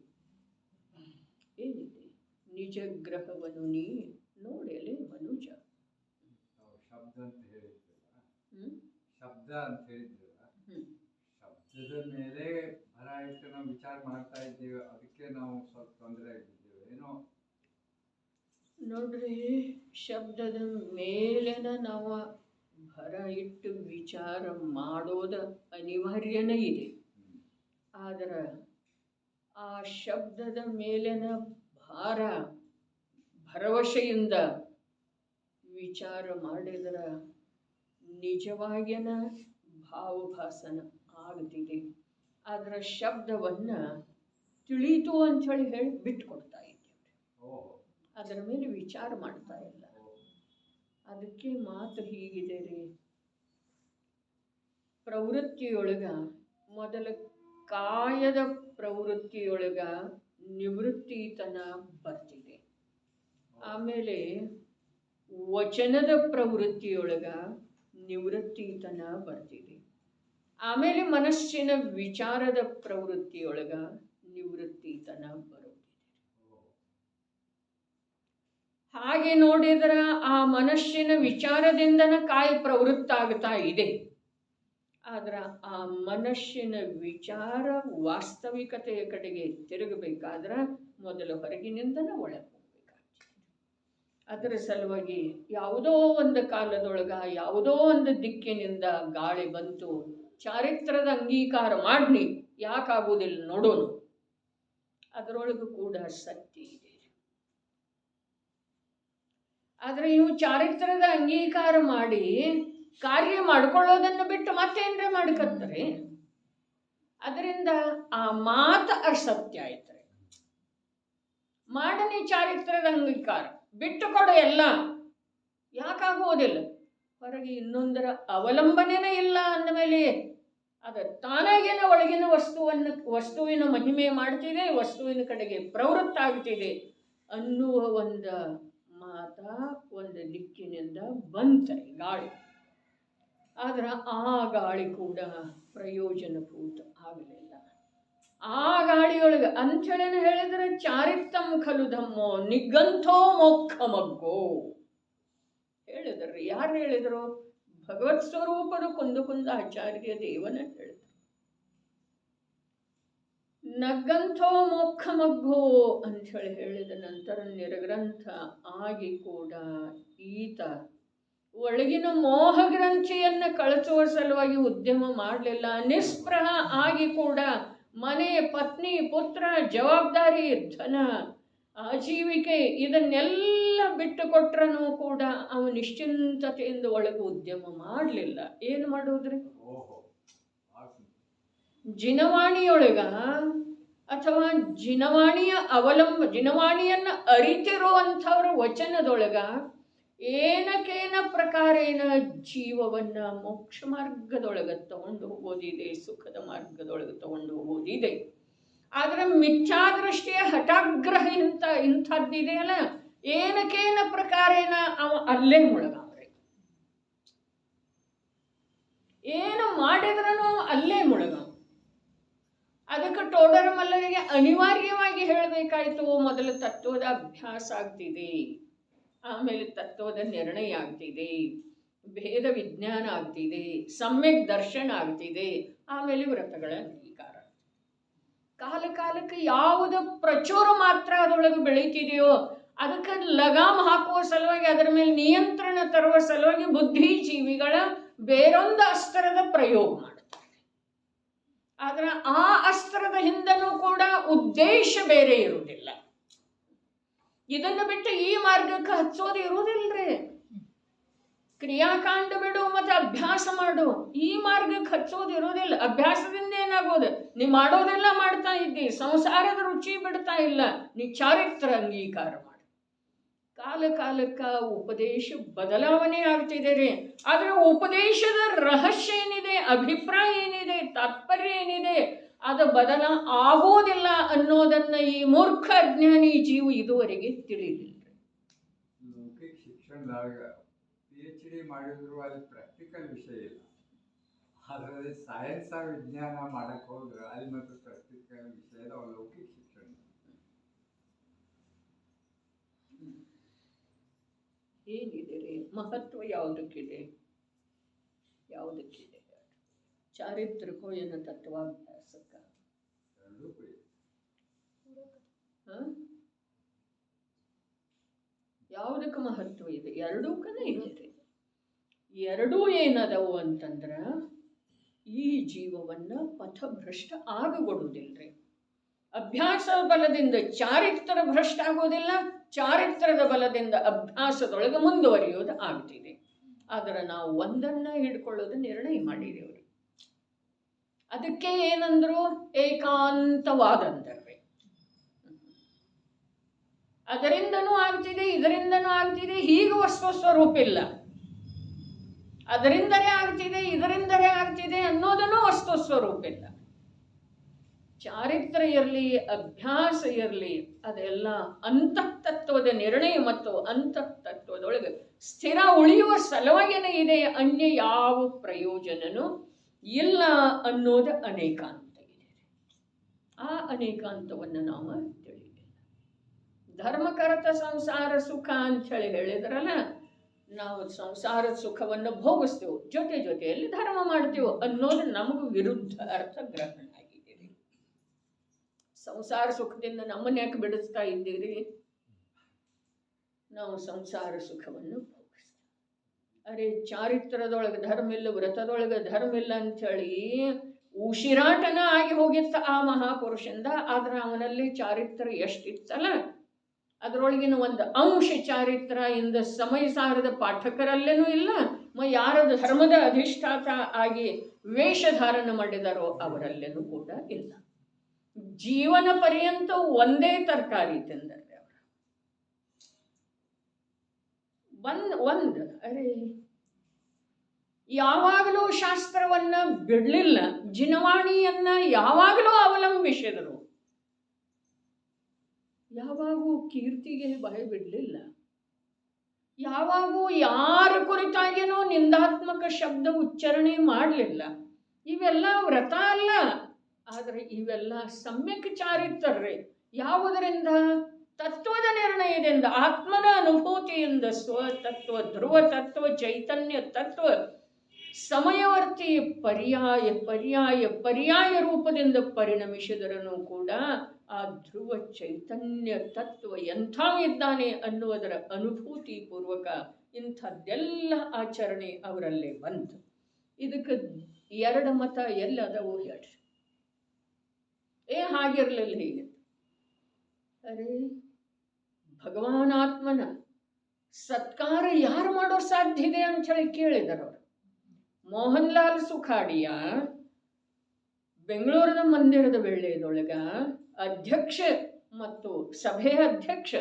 ಏನಿದೆ ನಿಜ ಗ್ರಹವನ್ನು ನೀ ನೋಡಲೇ ಮನುಜ. ಶಬ್ದ ಅಂತ ಹೇಳಿದ್ರಲ್ಲ, ಶಬ್ದ ಅಂತ ಹೇಳಿದ್ರಲ್ಲ, ಶಬ್ದದ ಮೇಲೆ ಭರ ಇಟ್ಟು ನಾವು ವಿಚಾರ ಮಾಡ್ತಾ ಇದ್ದೇವೆ. ಅದಕ್ಕೆ ನಾವು ಸ್ವಲ್ಪ ತೊಂದರೆ ಆಗಿದ್ದೇವೆ ಏನೋ. ನೋಡ್ರಿ, ಶಬ್ದದ ಮೇಲೆನ ನಾವು ಭರ ಇಟ್ಟು ವಿಚಾರ ಮಾಡೋದ ಅನಿವಾರ್ಯನೇ ಇದೆ. ಆದ್ರೆ ಆ ಶಬ್ದದ ಮೇಲಿನ ಭಾರ ಭರವಸೆಯಿಂದ ವಿಚಾರ ಮಾಡಿದ್ರೆ ನಿಜವಾಗಿನ ಭಾವಭಾಸನ ಆಗ್ತಿದೆ. ಅದರ ಶಬ್ದವನ್ನು ತಿಳಿಯಿತು ಅಂಥೇಳಿ ಹೇಳಿ ಬಿಟ್ಟು ಕೊಡ್ತಾ ಇದ್ದೇವೆ. ಅದರ ಮೇಲೆ ವಿಚಾರ ಮಾಡ್ತಾ ಇಲ್ಲ. ಅದಕ್ಕೆ ಮಾತು ಹೀಗಿದೆ ರೀ, ಪ್ರವೃತ್ತಿಯೊಳಗ ಮೊದಲ ಕಾಯದ ಪ್ರವೃತ್ತಿಯೊಳಗ ನಿವೃತ್ತಿತನ ಬರ್ತಿದೆ, ಆಮೇಲೆ ವಚನದ ಪ್ರವೃತ್ತಿಯೊಳಗ ನಿವೃತ್ತಿತನ ಬರ್ತಿದೆ, ಆಮೇಲೆ ಮನಸ್ಸಿನ ವಿಚಾರದ ಪ್ರವೃತ್ತಿಯೊಳಗ ನಿವೃತ್ತಿತನ ಬರುತ್ತಿದೆ. ಹಾಗೆ ನೋಡಿದ್ರ ಆ ಮನಸ್ಸಿನ ವಿಚಾರದಿಂದನ ಕಾಯಿ ಪ್ರವೃತ್ತ ಆಗ್ತಾ ಇದೆ. ಆದ್ರ ಆ ಮನಸ್ಸಿನ ವಿಚಾರ ವಾಸ್ತವಿಕತೆಯ ಕಡೆಗೆ ತಿರುಗಬೇಕಾದ್ರ ಮೊದಲು ಹೊರಗಿನಿಂದನ ಒಳಗೆ ಹೋಗ್ಬೇಕಾಗ್ತದೆ. ಅದರ ಸಲುವಾಗಿ ಯಾವುದೋ ಒಂದು ಕಾಲದೊಳಗ ಯಾವುದೋ ಒಂದು ದಿಕ್ಕಿನಿಂದ ಗಾಳಿ ಬಂತು, ಚಾರಿತ್ರದ ಅಂಗೀಕಾರ ಮಾಡಿ, ಯಾಕಾಗುವುದಿಲ್ಲ ನೋಡೋಣ. ಅದರೊಳಗೂ ಕೂಡ ಸತ್ಯ ಇದೆ. ಆದ್ರೆ ಇವು ಚಾರಿತ್ರದ ಅಂಗೀಕಾರ ಮಾಡಿ ಕಾರ್ಯ ಮಾಡ್ಕೊಳ್ಳೋದನ್ನು ಬಿಟ್ಟು ಮತ್ತೇನ್ರೆ ಮಾಡ್ಕತ್ತಾರೆ. ಅದರಿಂದ ಆ ಮಾತು ಅಸತ್ಯ ಆಯ್ತಾರೆ. ಮಾಡನಿ ಚಾರಿತ್ರದ ಅಂಗೀಕಾರ, ಬಿಟ್ಟು ಕೊಡು ಎಲ್ಲ, ಯಾಕಾಗುವುದಿಲ್ಲ. ಹೊರಗೆ ಇನ್ನೊಂದರ ಅವಲಂಬನೆನೇ ಇಲ್ಲ ಅಂದಮೇಲೆ ಅದು ತಾನಾಗೇನ ಒಳಗಿನ ವಸ್ತುವಿನ ಮಹಿಮೆ ಮಾಡ್ತಿದೆ, ವಸ್ತುವಿನ ಕಡೆಗೆ ಪ್ರವೃತ್ತ ಆಗ್ತಿದೆ ಅನ್ನುವ ಒಂದು ಮಾತ ಒಂದು ದಿಕ್ಕಿನಿಂದ ಬಂತಾರೆ ಗಾಳಿ. ಆದ್ರೆ ಆ ಗಾಳಿ ಕೂಡ ಪ್ರಯೋಜನಭೂತ ಆಗಲಿಲ್ಲ. ಆ ಗಾಳಿಯೊಳಗೆ ಅಂಥೇಳೇನು ಹೇಳಿದ್ರೆ, ಚಾರಿತ್ತಂ ಖಲು ಧಮ್ಮೋ ನಿಗಂಥೋ ಮೋಕ್ಷ ಮಗ್ಗೋ ಹೇಳಿದ್ರಿ. ಯಾರು ಹೇಳಿದ್ರು? ಭಗವತ್ ಸ್ವರೂಪದ ಕುಂದ ಆಚಾರ್ಯ ದೇವನ ಹೇಳಿದ್ರು. ನಗ್ಗಂಥೋ ಮೋಕ್ಷ ಮಗ್ಗೋ ಅಂಥೇಳಿ ಹೇಳಿದ ನಂತರ ನಿರ್ಗ್ರಂಥ ಆಗಿ ಕೂಡ ಈತ ಒಳಗಿನ ಮೋಹ ಗ್ರಂಥಿಯನ್ನು ಕಳಿಸುವ ಸಲುವಾಗಿ ಉದ್ಯಮ ಮಾಡಲಿಲ್ಲ. ನಿಸ್ಪೃಹ ಆಗಿ ಕೂಡ ಮನೆ, ಪತ್ನಿ, ಪುತ್ರ, ಜವಾಬ್ದಾರಿ, ಧನ, ಆಜೀವಿಕೆ ಇದನ್ನೆಲ್ಲ ಬಿಟ್ಟು ಕೊಟ್ರನೂ ಕೂಡ ಅವ ನಿಶ್ಚಿಂತತೆಯಿಂದ ಒಳಗೆ ಉದ್ಯಮ ಮಾಡಲಿಲ್ಲ. ಏನು ಮಾಡೋದ್ರಿ? ಜಿನವಾಣಿಯೊಳಗ ಅಥವಾ ಜಿನವಾಣಿಯನ್ನು ಅರಿತಿರುವಂಥವ್ರ ವಚನದೊಳಗ ಏನಕೇನ ಪ್ರಕಾರೇನ ಜೀವವನ್ನ ಮೋಕ್ಷ ಮಾರ್ಗದೊಳಗೆ ತಗೊಂಡು ಹೋಗೋದಿದೆ, ಸುಖದ ಮಾರ್ಗದೊಳಗೆ ತಗೊಂಡು ಹೋಗೋದಿದೆ. ಆದ್ರೆ ಮಿಥ್ಯಾದೃಷ್ಟಿಯ ಹಠಾಗ್ರಹ ಇಂಥದ್ದಿದೆಯಲ್ಲ, ಏನಕೇನ ಪ್ರಕಾರೇನ ಅವ ಅಲ್ಲೇ ಮುಳುಗಾವ್ರೆ. ಏನು ಮಾಡಿದ್ರೂ ಅಲ್ಲೇ ಮುಳುಗಾವ. ಅದಕ್ಕೆ ಟೋಡರ ಮಲ್ಲರಿಗೆ ಅನಿವಾರ್ಯವಾಗಿ ಹೇಳಬೇಕಾಯ್ತು, ಮೊದಲು ತತ್ವದ ಅಭ್ಯಾಸ ಆಗ್ತಿದೆ, ಆಮೇಲೆ ತತ್ವದ ನಿರ್ಣಯ ಆಗ್ತಿದೆ, ಭೇದ ವಿಜ್ಞಾನ ಆಗ್ತಿದೆ, ಸಮ್ಯಕ್ ದರ್ಶನ ಆಗ್ತಿದೆ, ಆಮೇಲೆ ವ್ರತಗಳ ಅಂಗೀಕಾರ. ಕಾಲಕ್ಕೆ ಯಾವುದು ಪ್ರಚುರ ಮಾತ್ರ ಅದರೊಳಗೆ ಬೆಳೀತಿದೆಯೋ ಅದಕ್ಕೆ ಲಗಾಮ್ ಹಾಕುವ ಸಲುವಾಗಿ, ಅದರ ಮೇಲೆ ನಿಯಂತ್ರಣ ತರುವ ಸಲುವಾಗಿ ಬುದ್ಧಿಜೀವಿಗಳ ಬೇರೊಂದು ಅಸ್ತ್ರದ ಪ್ರಯೋಗ ಮಾಡ್ತಾರೆ. ಆದ್ರೆ ಆ ಅಸ್ತ್ರದ ಹಿಂದನೂ ಕೂಡ ಉದ್ದೇಶ ಬೇರೆ ಇರುವುದಿಲ್ಲ. ಇದನ್ನು ಬಿಟ್ಟು ಈ ಮಾರ್ಗಕ್ಕೆ ಹಚ್ಚೋದು ಇರುವುದಿಲ್ರಿ. ಕ್ರಿಯಾಕಾಂಡ ಬಿಡು ಮತ್ತೆ ಅಭ್ಯಾಸ ಮಾಡು, ಈ ಮಾರ್ಗಕ್ಕೆ ಹಚ್ಚೋದು ಇರೋದಿಲ್ಲ. ಅಭ್ಯಾಸದಿಂದ ಏನಾಗೋದು? ನೀ ಮಾಡೋದೆಲ್ಲ ಮಾಡ್ತಾ ಇದ್ದಿ, ಸಂಸಾರದ ರುಚಿ ಬಿಡ್ತಾ ಇಲ್ಲ, ನೀ ಚಾರಿತ್ರ ಅಂಗೀಕಾರ ಮಾಡು. ಕಾಲಕ್ಕೆ ಉಪದೇಶ ಬದಲಾವಣೆ ಆಗ್ತಿದೆ ರೀ. ಆದ್ರೆ ಉಪದೇಶದ ರಹಸ್ಯ ಏನಿದೆ, ಅಭಿಪ್ರಾಯ ಏನಿದೆ, ತಾತ್ಪರ್ಯ ಏನಿದೆ, ಅದು ಆಗೋದಿಲ್ಲ ಅನ್ನೋದನ್ನ ಈ ಮೂರ್ಖ ಅಜ್ಞಾನಿ ಜೀವ ಇದುವರೆಗೆ ತಿಳಿಲಿಲ್ಲ. ಲೌಕಿಕ ಶಿಕ್ಷಣದಾಗ PhD ಮಾಡಿದ್ರು ಅಲ್ಲಿ ಪ್ರಾಕ್ಟಿಕಲ್ ವಿಷಯ ಇಲ್ಲ. ಅದರಲ್ಲಿ ಸೈನ್ಸ್ ವಿಜ್ಞಾನ ಮಾಡಕ್ ಹೋದ್ರೆ ಅಲ್ಲಿ ಮತ್ತು ಪ್ರಾಕ್ಟಿಕಲ್ ವಿಷಯದ ಲೌಕಿಕ ಶಿಕ್ಷಣ ಏನಿದೆ ರೀ? ಮಹತ್ವ ಯಾವುದಕ್ಕಿದೆ? ಚಾರಿತ್ರಕ್ಕೋ ಏನು ತತ್ವಾಭ್ಯಾಸಕ್ಕ? ಯಾವುದಕ್ಕೆ ಮಹತ್ವ ಇದೆ? ಎರಡೂಕನೇ ಇದೆ. ಎರಡೂ ಏನದವು ಅಂತಂದ್ರ ಈ ಜೀವವನ್ನ ಪಥಭ್ರಷ್ಟ ಆಗಗೊಡುವುದಿಲ್ರಿ. ಅಭ್ಯಾಸದ ಬಲದಿಂದ ಚಾರಿತ್ರ ಭ್ರಷ್ಟ ಆಗೋದಿಲ್ಲ, ಚಾರಿತ್ರದ ಬಲದಿಂದ ಅಭ್ಯಾಸದೊಳಗೆ ಮುಂದುವರಿಯೋದು ಆಗ್ತಿದೆ. ಆದರೆ ನಾವು ಒಂದನ್ನ ಹಿಡ್ಕೊಳ್ಳೋದು ನಿರ್ಣಯ ಮಾಡಿದೇವ್ರಿ. ಅದಕ್ಕೆ ಏನಂದ್ರು? ಏಕಾಂತವಾದ ಅಂತಾರ್ರಿ. ಅದರಿಂದನೂ ಆಗ್ತಿದೆ, ಇದರಿಂದನೂ ಆಗ್ತಿದೆ. ಹೀಗೆ ವಸ್ತು ಸ್ವರೂಪ ಇಲ್ಲ. ಅದರಿಂದಲೇ ಆಗ್ತಿದೆ, ಇದರಿಂದಲೇ ಆಗ್ತಿದೆ ಅನ್ನೋದನ್ನು ವಸ್ತು ಸ್ವರೂಪ ಇಲ್ಲ. ಚಾರಿತ್ರ್ಯ ಇರಲಿ, ಅಭ್ಯಾಸ ಇರಲಿ, ಅದೆಲ್ಲ ಅಂತಃತತ್ವದ ನಿರ್ಣಯ ಮತ್ತು ಅಂತಃತತ್ವದೊಳಗೆ ಸ್ಥಿರ ಉಳಿಯುವ ಸಲುವಾಗಿಯೇ ಇದೆ. ಅನ್ಯ ಯಾವ ಪ್ರಯೋಜನನೂ ಇಲ್ಲ ಅನ್ನೋದು ಅನೇಕಾಂತ ಇದೆ. ಆ ಅನೇಕಾಂತವನ್ನು ನಾವು ತಿಳಿಯಲಿಲ್ಲ. ಧರ್ಮಕರತ ಸಂಸಾರ ಸುಖ ಅಂಥೇಳಿ ಹೇಳಿದ್ರಲ್ಲ, ನಾವು ಸಂಸಾರದ ಸುಖವನ್ನು ಭೋಗಿಸ್ತೇವೆ, ಜೊತೆ ಜೊತೆಯಲ್ಲಿ ಧರ್ಮ ಮಾಡ್ತೇವೆ ಅನ್ನೋದು ನಮಗೂ ವಿರುದ್ಧ ಅರ್ಥ ಗ್ರಹಣ ಆಗಿದೆ. ಸಂಸಾರ ಸುಖದಿಂದ ನಮ್ಮನ್ನ ಯಾಕೆ ಬಿಡಿಸ್ತಾ ಇದ್ದೀರಿ? ನಾವು ಸಂಸಾರ ಸುಖವನ್ನು ಭೋಗಿಸ್ತೇವೆ. ಅರೆ ಚಾರಿತ್ರದೊಳಗೆ ಧರ್ಮ ಇಲ್ಲ, ವ್ರತದೊಳಗೆ ಧರ್ಮ ಇಲ್ಲ ಅಂಥೇಳಿ ಉಸಿರಾಟನ ಆಗಿ ಹೋಗಿತ್ತ ಆ ಮಹಾಪುರುಷಂದ. ಆದ್ರೆ ಅವನಲ್ಲಿ ಚಾರಿತ್ರ್ಯ ಎಷ್ಟಿತ್ತಲ್ಲ, ಅದರೊಳಗಿನ ಒಂದು ಅಂಶ ಚಾರಿತ್ರ ಇಂದ ಸಮಯ ಸಾರದ ಪಾಠಕರಲ್ಲೇನೂ ಇಲ್ಲ, ಯಾರದ ಧರ್ಮದ ಅಧಿಷ್ಠಾತ ಆಗಿ ವೇಷಧಾರಣ ಮಾಡಿದಾರೋ ಅವರಲ್ಲೇನೂ ಕೂಡ ಇಲ್ಲ. ಜೀವನ ಪರ್ಯಂತ ಒಂದೇ ತರಕಾರಿ ತಿಂದರೆ ಅವರು ಅರೆ ಯಾವಾಗಲೂ ಶಾಸ್ತ್ರವನ್ನ ಬಿಡಲಿಲ್ಲ, ಜಿನವಾಣಿಯನ್ನ ಯಾವಾಗಲೂ ಅವಲಂಬಿಸಿದರು, ಯಾವಾಗೂ ಕೀರ್ತಿಗೆ ಬಾಯಿ ಬಿಡಲಿಲ್ಲ, ಯಾವಾಗೂ ಯಾರ ಕುರಿತಾಗೇನೋ ನಿಂದಾತ್ಮಕ ಶಬ್ದ ಉಚ್ಚಾರಣೆ ಮಾಡಲಿಲ್ಲ. ಇವೆಲ್ಲ ವ್ರತ ಅಲ್ಲ, ಆದರೆ ಇವೆಲ್ಲ ಸಮ್ಯಕ್ ಚಾರಿತ್ರರೇ. ಯಾವುದರಿಂದ? ತತ್ವದ ನಿರ್ಣಯದಿಂದ, ಆತ್ಮನ ಅನುಭೂತಿಯಿಂದ, ಸ್ವತತ್ವ, ಧ್ರುವ ತತ್ವ, ಚೈತನ್ಯ ತತ್ವ ಸಮಯವರ್ತಿ ಪರ್ಯಾಯ ಪರ್ಯಾಯ ಪರ್ಯಾಯ ರೂಪದಿಂದ ಪರಿಣಮಿಸಿದರನು ಕೂಡ ಆ ಧ್ರುವ ಚೈತನ್ಯ ತತ್ವ ಎಂಥ ಇದ್ದಾನೆ ಅನ್ನುವುದರ ಅನುಭೂತಿ ಪೂರ್ವಕ ಇಂಥದ್ದೆಲ್ಲ ಆಚರಣೆ ಅವರಲ್ಲೇ ಬಂತು. ಇದಕ್ಕೆ ಎರಡು ಮತ ಎಲ್ಲದವೋ ಹೇಳ್ರಿ. ಹಾಗಿರ್ಲಿಲ್ಲ ಹೀಗೆ. ಅರೆ ಭಗವಾನಾತ್ಮನ ಸತ್ಕಾರ ಯಾರು ಮಾಡೋ ಸಾಧ್ಯ ಇದೆ ಅಂತ ಹೇಳಿ ಕೇಳಿದರು. ಮೋಹನ್ ಲಾಲ್ ಸುಖಾಡಿಯ ಬೆಂಗಳೂರಿನ ಮಂದಿರದ ವೇಳೆಯದೊಳಗ ಅಧ್ಯಕ್ಷ ಮತ್ತು ಸಭೆಯ ಅಧ್ಯಕ್ಷ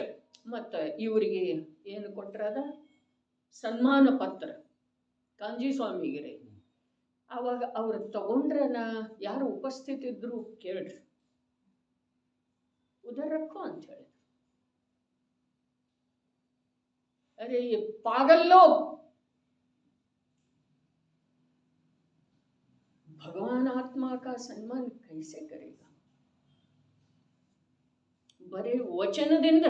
ಮತ್ತು ಇವರಿಗೆ ಏನು ಕೊಟ್ಟರದ ಸನ್ಮಾನ ಪತ್ರ ಕಾಂಜಿ ಸ್ವಾಮಿಗಿರಿ. ಆವಾಗ ಅವ್ರು ತಗೊಂಡ್ರನ ಯಾರು ಉಪಸ್ಥಿತಿದ್ರು ಕೇಳ್ರಿ, ಉದರಕ್ಕೋ ಅಂತ ಹೇಳಿ. ಅರೆ ಪಾಗಲ್ಲೋ, भगवान आत्मा का सम्मान कैसे करेगा? ಬರೇ ವಚನದಿಂದ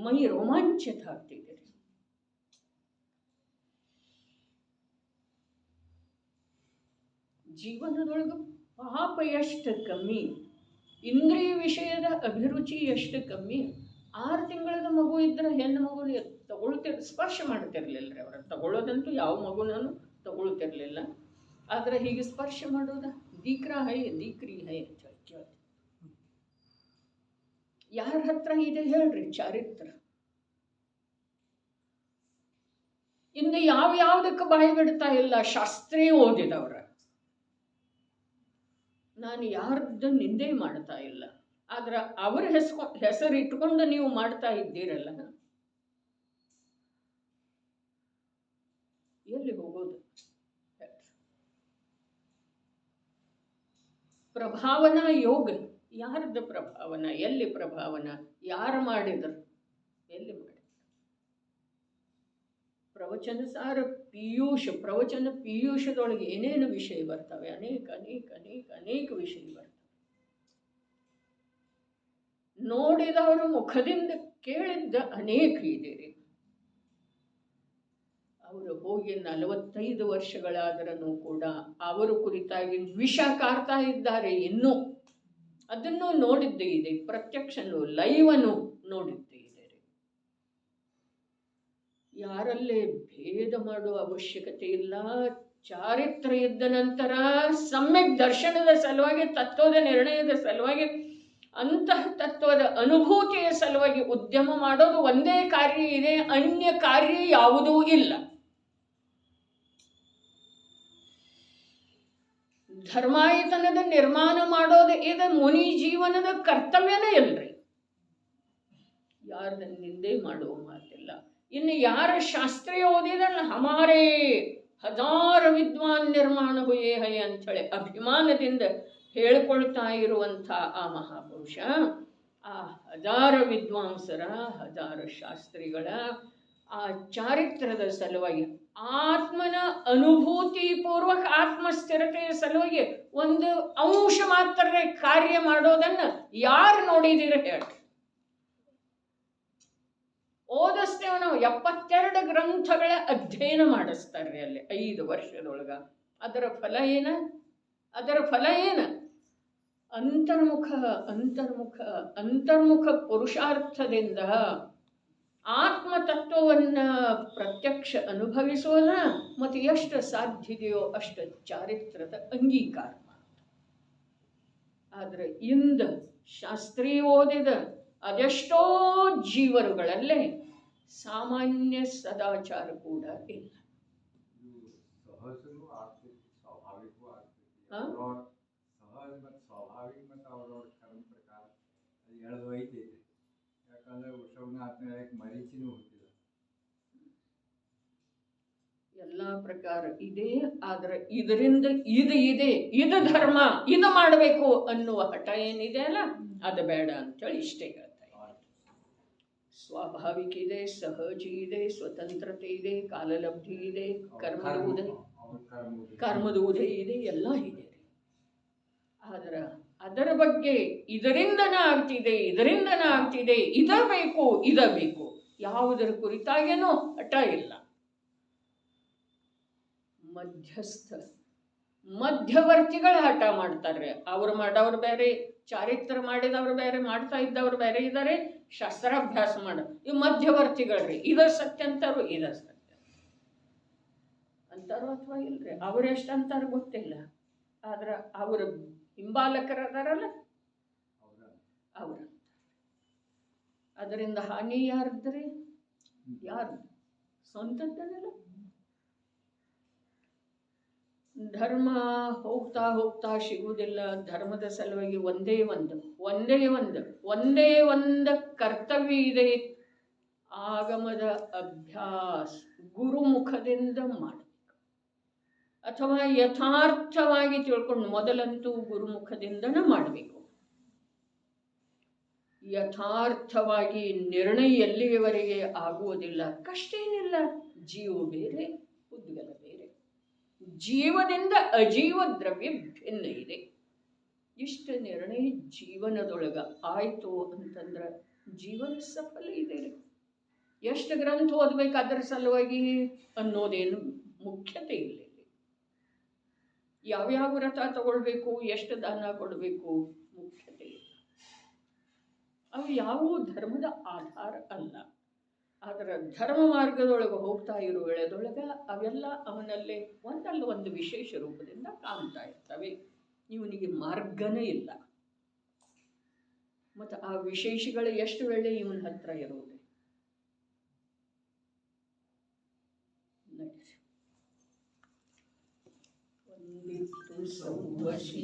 ಮೈ ರೋಮಾಂಚಿತ ಆಗ್ತಿದೆ. ಜೀವನದೊಳಗೆ ಪಾಪ ಎಷ್ಟು ಕಮ್ಮಿ, ಇಂದ್ರಿಯ ವಿಷಯದ ಅಭಿರುಚಿ ಎಷ್ಟು ಕಮ್ಮಿ. 6 ತಿಂಗಳದ ಮಗು ಇದ್ರೆ ಹೆಣ್ಣು ಮಗುನ ಸ್ಪರ್ಶ ಮಾಡ್ತಿರ್ಲಿಲ್ಲ ರೀ. ಅವರ ತಗೊಳ್ಳೋದಂತೂ ಯಾವ ಮಗುನೂ ತಗೊಳ್ತಿರ್ಲಿಲ್ಲ. ಆದ್ರೆ ಹೀಗೆ ಸ್ಪರ್ಶ ಮಾಡೋದ ದೀಕ್ರಾ ಹೈ ದೀಕ್ರಿ ಹೈ ಅಂತ ಕೇಳಿ ಯಾರ ಹತ್ರ ಇದೆ ಹೇಳ್ರಿ ಚಾರಿತ್ರ? ಇನ್ನು ಯಾವ್ಯಾವುದಕ್ಕೆ ಬಾಯಿ ಬಿಡ್ತಾ ಇಲ್ಲ ಶಾಸ್ತ್ರೀಯ ಓದಿದವ್ರ. ನಾನು ಯಾರ್ದು ನಿಂದೆ ಮಾಡ್ತಾ ಇಲ್ಲ, ಆದ್ರೆ ಅವ್ರ ಹೆಸರು ಇಟ್ಕೊಂಡು ನೀವು ಮಾಡ್ತಾ ಇದ್ದೀರಲ್ಲ, ಎಲ್ಲಿ ಹೋಗೋದು? ಪ್ರಭಾವನಾ ಯೋಗ ಯಾರ್ದು ಪ್ರಭಾವನ? ಎಲ್ಲಿ ಪ್ರಭಾವನ? ಯಾರು ಮಾಡಿದರು? ಎಲ್ಲಿ ಮಾಡಿದ್ರು? ಪ್ರವಚನ ಸಾರ ಪೀಯೂಷ, ಪ್ರವಚನ ಪೀಯೂಷದೊಳಗೆ ಏನೇನು ವಿಷಯ ಬರ್ತವೆ? ಅನೇಕ ಅನೇಕ ಅನೇಕ ಅನೇಕ ವಿಷಯ ಬರ್ತವೆ. ನೋಡಿದವರು ಮುಖದಿಂದ ಕೇಳಿದ್ದ ಅನೇಕ ಇದೆ. ಅವರು ಹೋಗಿ 45 ವರ್ಷಗಳಾದರೂ ಕೂಡ ಅವರು ಕುರಿತಾಗಿ ವಿಷ ಕಾರ್ತಾ ಇದ್ದಾರೆ. ಇನ್ನೂ ಅದನ್ನು ನೋಡಿದ್ದೇ ಇದೆ, ಪ್ರತ್ಯಕ್ಷನು ಲೈವನ್ನು ನೋಡಿದ್ದೇ ಇದೆ. ಯಾರಲ್ಲೇ ಭೇದ ಮಾಡುವ ಅವಶ್ಯಕತೆ ಇಲ್ಲ. ಚಾರಿತ್ರ್ಯ ಇದ್ದ ನಂತರ ಸಮ್ಯಕ್ ದರ್ಶನದ ಸಲುವಾಗಿ, ತತ್ವದ ನಿರ್ಣಯದ ಸಲುವಾಗಿ, ಅಂತಹ ತತ್ವದ ಅನುಭೂತಿಯ ಸಲುವಾಗಿ ಉದ್ಯಮ ಮಾಡೋದು ಒಂದೇ ಕಾರ್ಯ ಇದೆ, ಅನ್ಯ ಕಾರ್ಯ ಯಾವುದೂ ಇಲ್ಲ. ಧರ್ಮಾಯತನದ ನಿರ್ಮಾಣ ಮಾಡೋದು ಇದು ಮುನಿ ಜೀವನದ ಕರ್ತವ್ಯನೇ ಇಲ್ರಿ. ಯಾರ್ದ ನಿಂದೆ ಮಾಡುವ ಮಾತಿಲ್ಲ. ಇನ್ನು ಯಾರ ಶಾಸ್ತ್ರೀಯ ಓದಿದಲ್ಲ, ಹಜಾರ ವಿದ್ವಾನ್ ನಿರ್ಮಾಣ ಹುಯೇ ಹೈ ಅಂಥೇಳಿ ಅಭಿಮಾನದಿಂದ ಹೇಳ್ಕೊಳ್ತಾ ಇರುವಂಥ ಆ ಮಹಾಪುರುಷ, ಆ ಹಜಾರ ವಿದ್ವಾಂಸರ, ಹಜಾರ ಶಾಸ್ತ್ರಿಗಳ ಆ ಚಾರಿತ್ರ್ಯದ ಸಲುವಾಗಿ, ಆತ್ಮನ ಅನುಭೂತಿ ಪೂರ್ವಕ ಆತ್ಮಸ್ಥಿರತೆಯ ಸಲುವಾಗಿ ಒಂದು ಅಂಶ ಮಾತ್ರ ಕಾರ್ಯ ಮಾಡೋದನ್ನು ಯಾರು ನೋಡಿದಿರ ಹೇಳಿ. ಓದಿಸ್ತೇವೆ ನಾವು. 72 ಗ್ರಂಥಗಳ ಅಧ್ಯಯನ ಮಾಡಿಸ್ತಾರೆ ಅಲ್ಲಿ 5 ವರ್ಷದೊಳಗ. ಅದರ ಫಲ ಏನ? ಅದರ ಫಲ ಏನ? ಅಂತರ್ಮುಖ ಅಂತರ್ಮುಖ ಅಂತರ್ಮುಖ ಪುರುಷಾರ್ಥದಿಂದ ಆತ್ಮತತ್ವವನ್ನು ಪ್ರತ್ಯಕ್ಷ ಅನುಭವಿಸೋಣ. ಮತ್ತು ಎಷ್ಟು ಸಾಧ್ಯದೆಯೋ ಅಷ್ಟು ಚಾರಿತ್ರ್ಯದ ಅಂಗೀಕಾರ. ಆದರೆ ಇಂದ ಶಾಸ್ತ್ರೀಯ ಓದಿದ ಅದೆಷ್ಟೋ ಜೀವರುಗಳಲ್ಲೇ ಸಾಮಾನ್ಯ ಸದಾಚಾರ ಕೂಡ ಇಲ್ಲ. ಸಹಜನೂ ಆಗ್ತೈತಿ, ಸ್ವಾಭಾವಿಕವೂ ಆಗ್ತೈತಿ. ಸಹಜ ಮತ್ತು ಸ್ವಾಭಾವಿಕ ಮತ್ತು ಅವ್ರವ್ರ ಕರ್ಮ ಪ್ರಕಾರ ಅದು ಎಳೆದು ಐತೈತಿ. ಯಾಕಂದ್ರೆ ವೃಷಭನಾಥನ ಮರೀಚಿನೂ ಹುಟ್ಟಿದ ಎಲ್ಲ ಪ್ರಕಾರ ಇದೆ. ಆದ್ರೆ ಇದರಿಂದ ಇದು ಧರ್ಮ, ಇದು ಮಾಡಬೇಕು ಅನ್ನುವ ಹಠ ಏನಿದೆ ಅಲ್ಲ, ಅದು ಬೇಡ ಅಂತೇಳಿ ಇಷ್ಟೇ ಹೇಳ್ತಾ ಇದ್ದಾರೆ. ಸ್ವಾಭಾವಿಕ ಇದೆ, ಸಹಜ ಇದೆ, ಸ್ವತಂತ್ರತೆ ಇದೆ, ಕಾಲಲಬ್ಧಿ ಇದೆ, ಕರ್ಮದ ಉದಯ ಇದೆ, ಎಲ್ಲ ಇದೆ. ಆದ್ರೆ ಅದರ ಬಗ್ಗೆ ಇದರಿಂದನ ಆಗ್ತಿದೆ, ಇದ ಬೇಕು, ಯಾವುದರ ಕುರಿತಾಗೇನೋ ಹಠ ಇಲ್ಲ. ಮಧ್ಯವರ್ತಿಗಳ ಹಠ ಮಾಡ್ತಾರೆ. ಅವ್ರು ಮಾಡೋರು ಬೇರೆ, ಚಾರಿತ್ರ ಮಾಡಿದವ್ರು ಬೇರೆ, ಮಾಡ್ತಾ ಇದ್ದವ್ರು ಬೇರೆ ಇದ್ದಾರೆ, ಶಾಸ್ತ್ರಾಭ್ಯಾಸ ಇವು ಮಧ್ಯವರ್ತಿಗಳ್ರಿ. ಇದ ಸತ್ಯ ಅಂತಾರು, ಇದ ಸತ್ಯ ಅಂತಾರು ಅಥವಾ ಇಲ್ರಿ, ಅವ್ರೆಷ್ಟು ಅಂತಾರು ಗೊತ್ತಿಲ್ಲ. ಆದ್ರೆ ಅವ್ರ ಹಿಂಬಾಲಕರದಾರಲ್ಲ ಅವ್ರ. ಅದರಿಂದ ಹಾನಿ ಯಾರದ್ರಿ? ಯಾರು? ಸ್ವಂತದ್ದಲ್ಲ. ಧರ್ಮ ಹೋಗ್ತಾ ಸಿಗುವುದಿಲ್ಲ. ಧರ್ಮದ ಸಲುವಾಗಿ ಒಂದೇ ಒಂದು ಕರ್ತವ್ಯ ಇದೆ. ಆಗಮದ ಅಭ್ಯಾಸ ಗುರುಮುಖದಿಂದ ಮಾಡಬೇಕು, ಅಥವಾ ಯಥಾರ್ಥವಾಗಿ ತಿಳ್ಕೊಂಡು ಮೊದಲಂತೂ ಗುರುಮುಖದಿಂದನೇ ಮಾಡಬೇಕು. ಯಥಾರ್ಥವಾಗಿ ನಿರ್ಣಯ ಎಲ್ಲಿಯವರೆಗೆ ಆಗುವುದಿಲ್ಲ. ಕಷ್ಟ ಏನಿಲ್ಲ. ಜೀವ ಬೇರೆ, ಉದ್ಗಲ ಬೇರೆ. ಜೀವದಿಂದ ಅಜೀವ ದ್ರವ್ಯ ಭಿನ್ನ ಇದೆ. ಇಷ್ಟ ನಿರ್ಣಯ ಜೀವನದೊಳಗ ಆಯ್ತು ಅಂತಂದ್ರೆ ಜೀವನ ಸಫಲ ಇದೆ. ಎಷ್ಟು ಗ್ರಂಥ ಓದ್ಬೇಕು ಅದರ ಸಲುವಾಗಿ ಅನ್ನೋದೇನು ಮುಖ್ಯತೆ ಇಲ್ಲ. ಯಾವ್ಯಾವ ವ್ರತ ತಗೊಳ್ಬೇಕು, ಎಷ್ಟು ದಾನ ಕೊಡಬೇಕು, ಮುಖ್ಯತೆ ಇಲ್ಲ. ಅವು ಯಾವುವು ಧರ್ಮದ ಆಧಾರ ಅಲ್ಲ. ಆದರೆ ಧರ್ಮ ಮಾರ್ಗದೊಳಗೆ ಹೋಗ್ತಾ ಇರೋ ವೇಳೆದೊಳಗೆ ಅವೆಲ್ಲ ಅವನಲ್ಲಿ ಒಂದಲ್ಲ ಒಂದು ವಿಶೇಷ ರೂಪದಿಂದ ಕಾಣ್ತಾ ಇರ್ತವೆ. ಇವನಿಗೆ ಮಾರ್ಗನೇ ಇಲ್ಲ. ಮತ್ತು ಆ ವಿಶೇಷಗಳು ಎಷ್ಟು ವೇಳೆ ಇವನ ಹತ್ರ ಇರುವುದು. ಒಂದಿತ್ತು ಸೌವಸಿ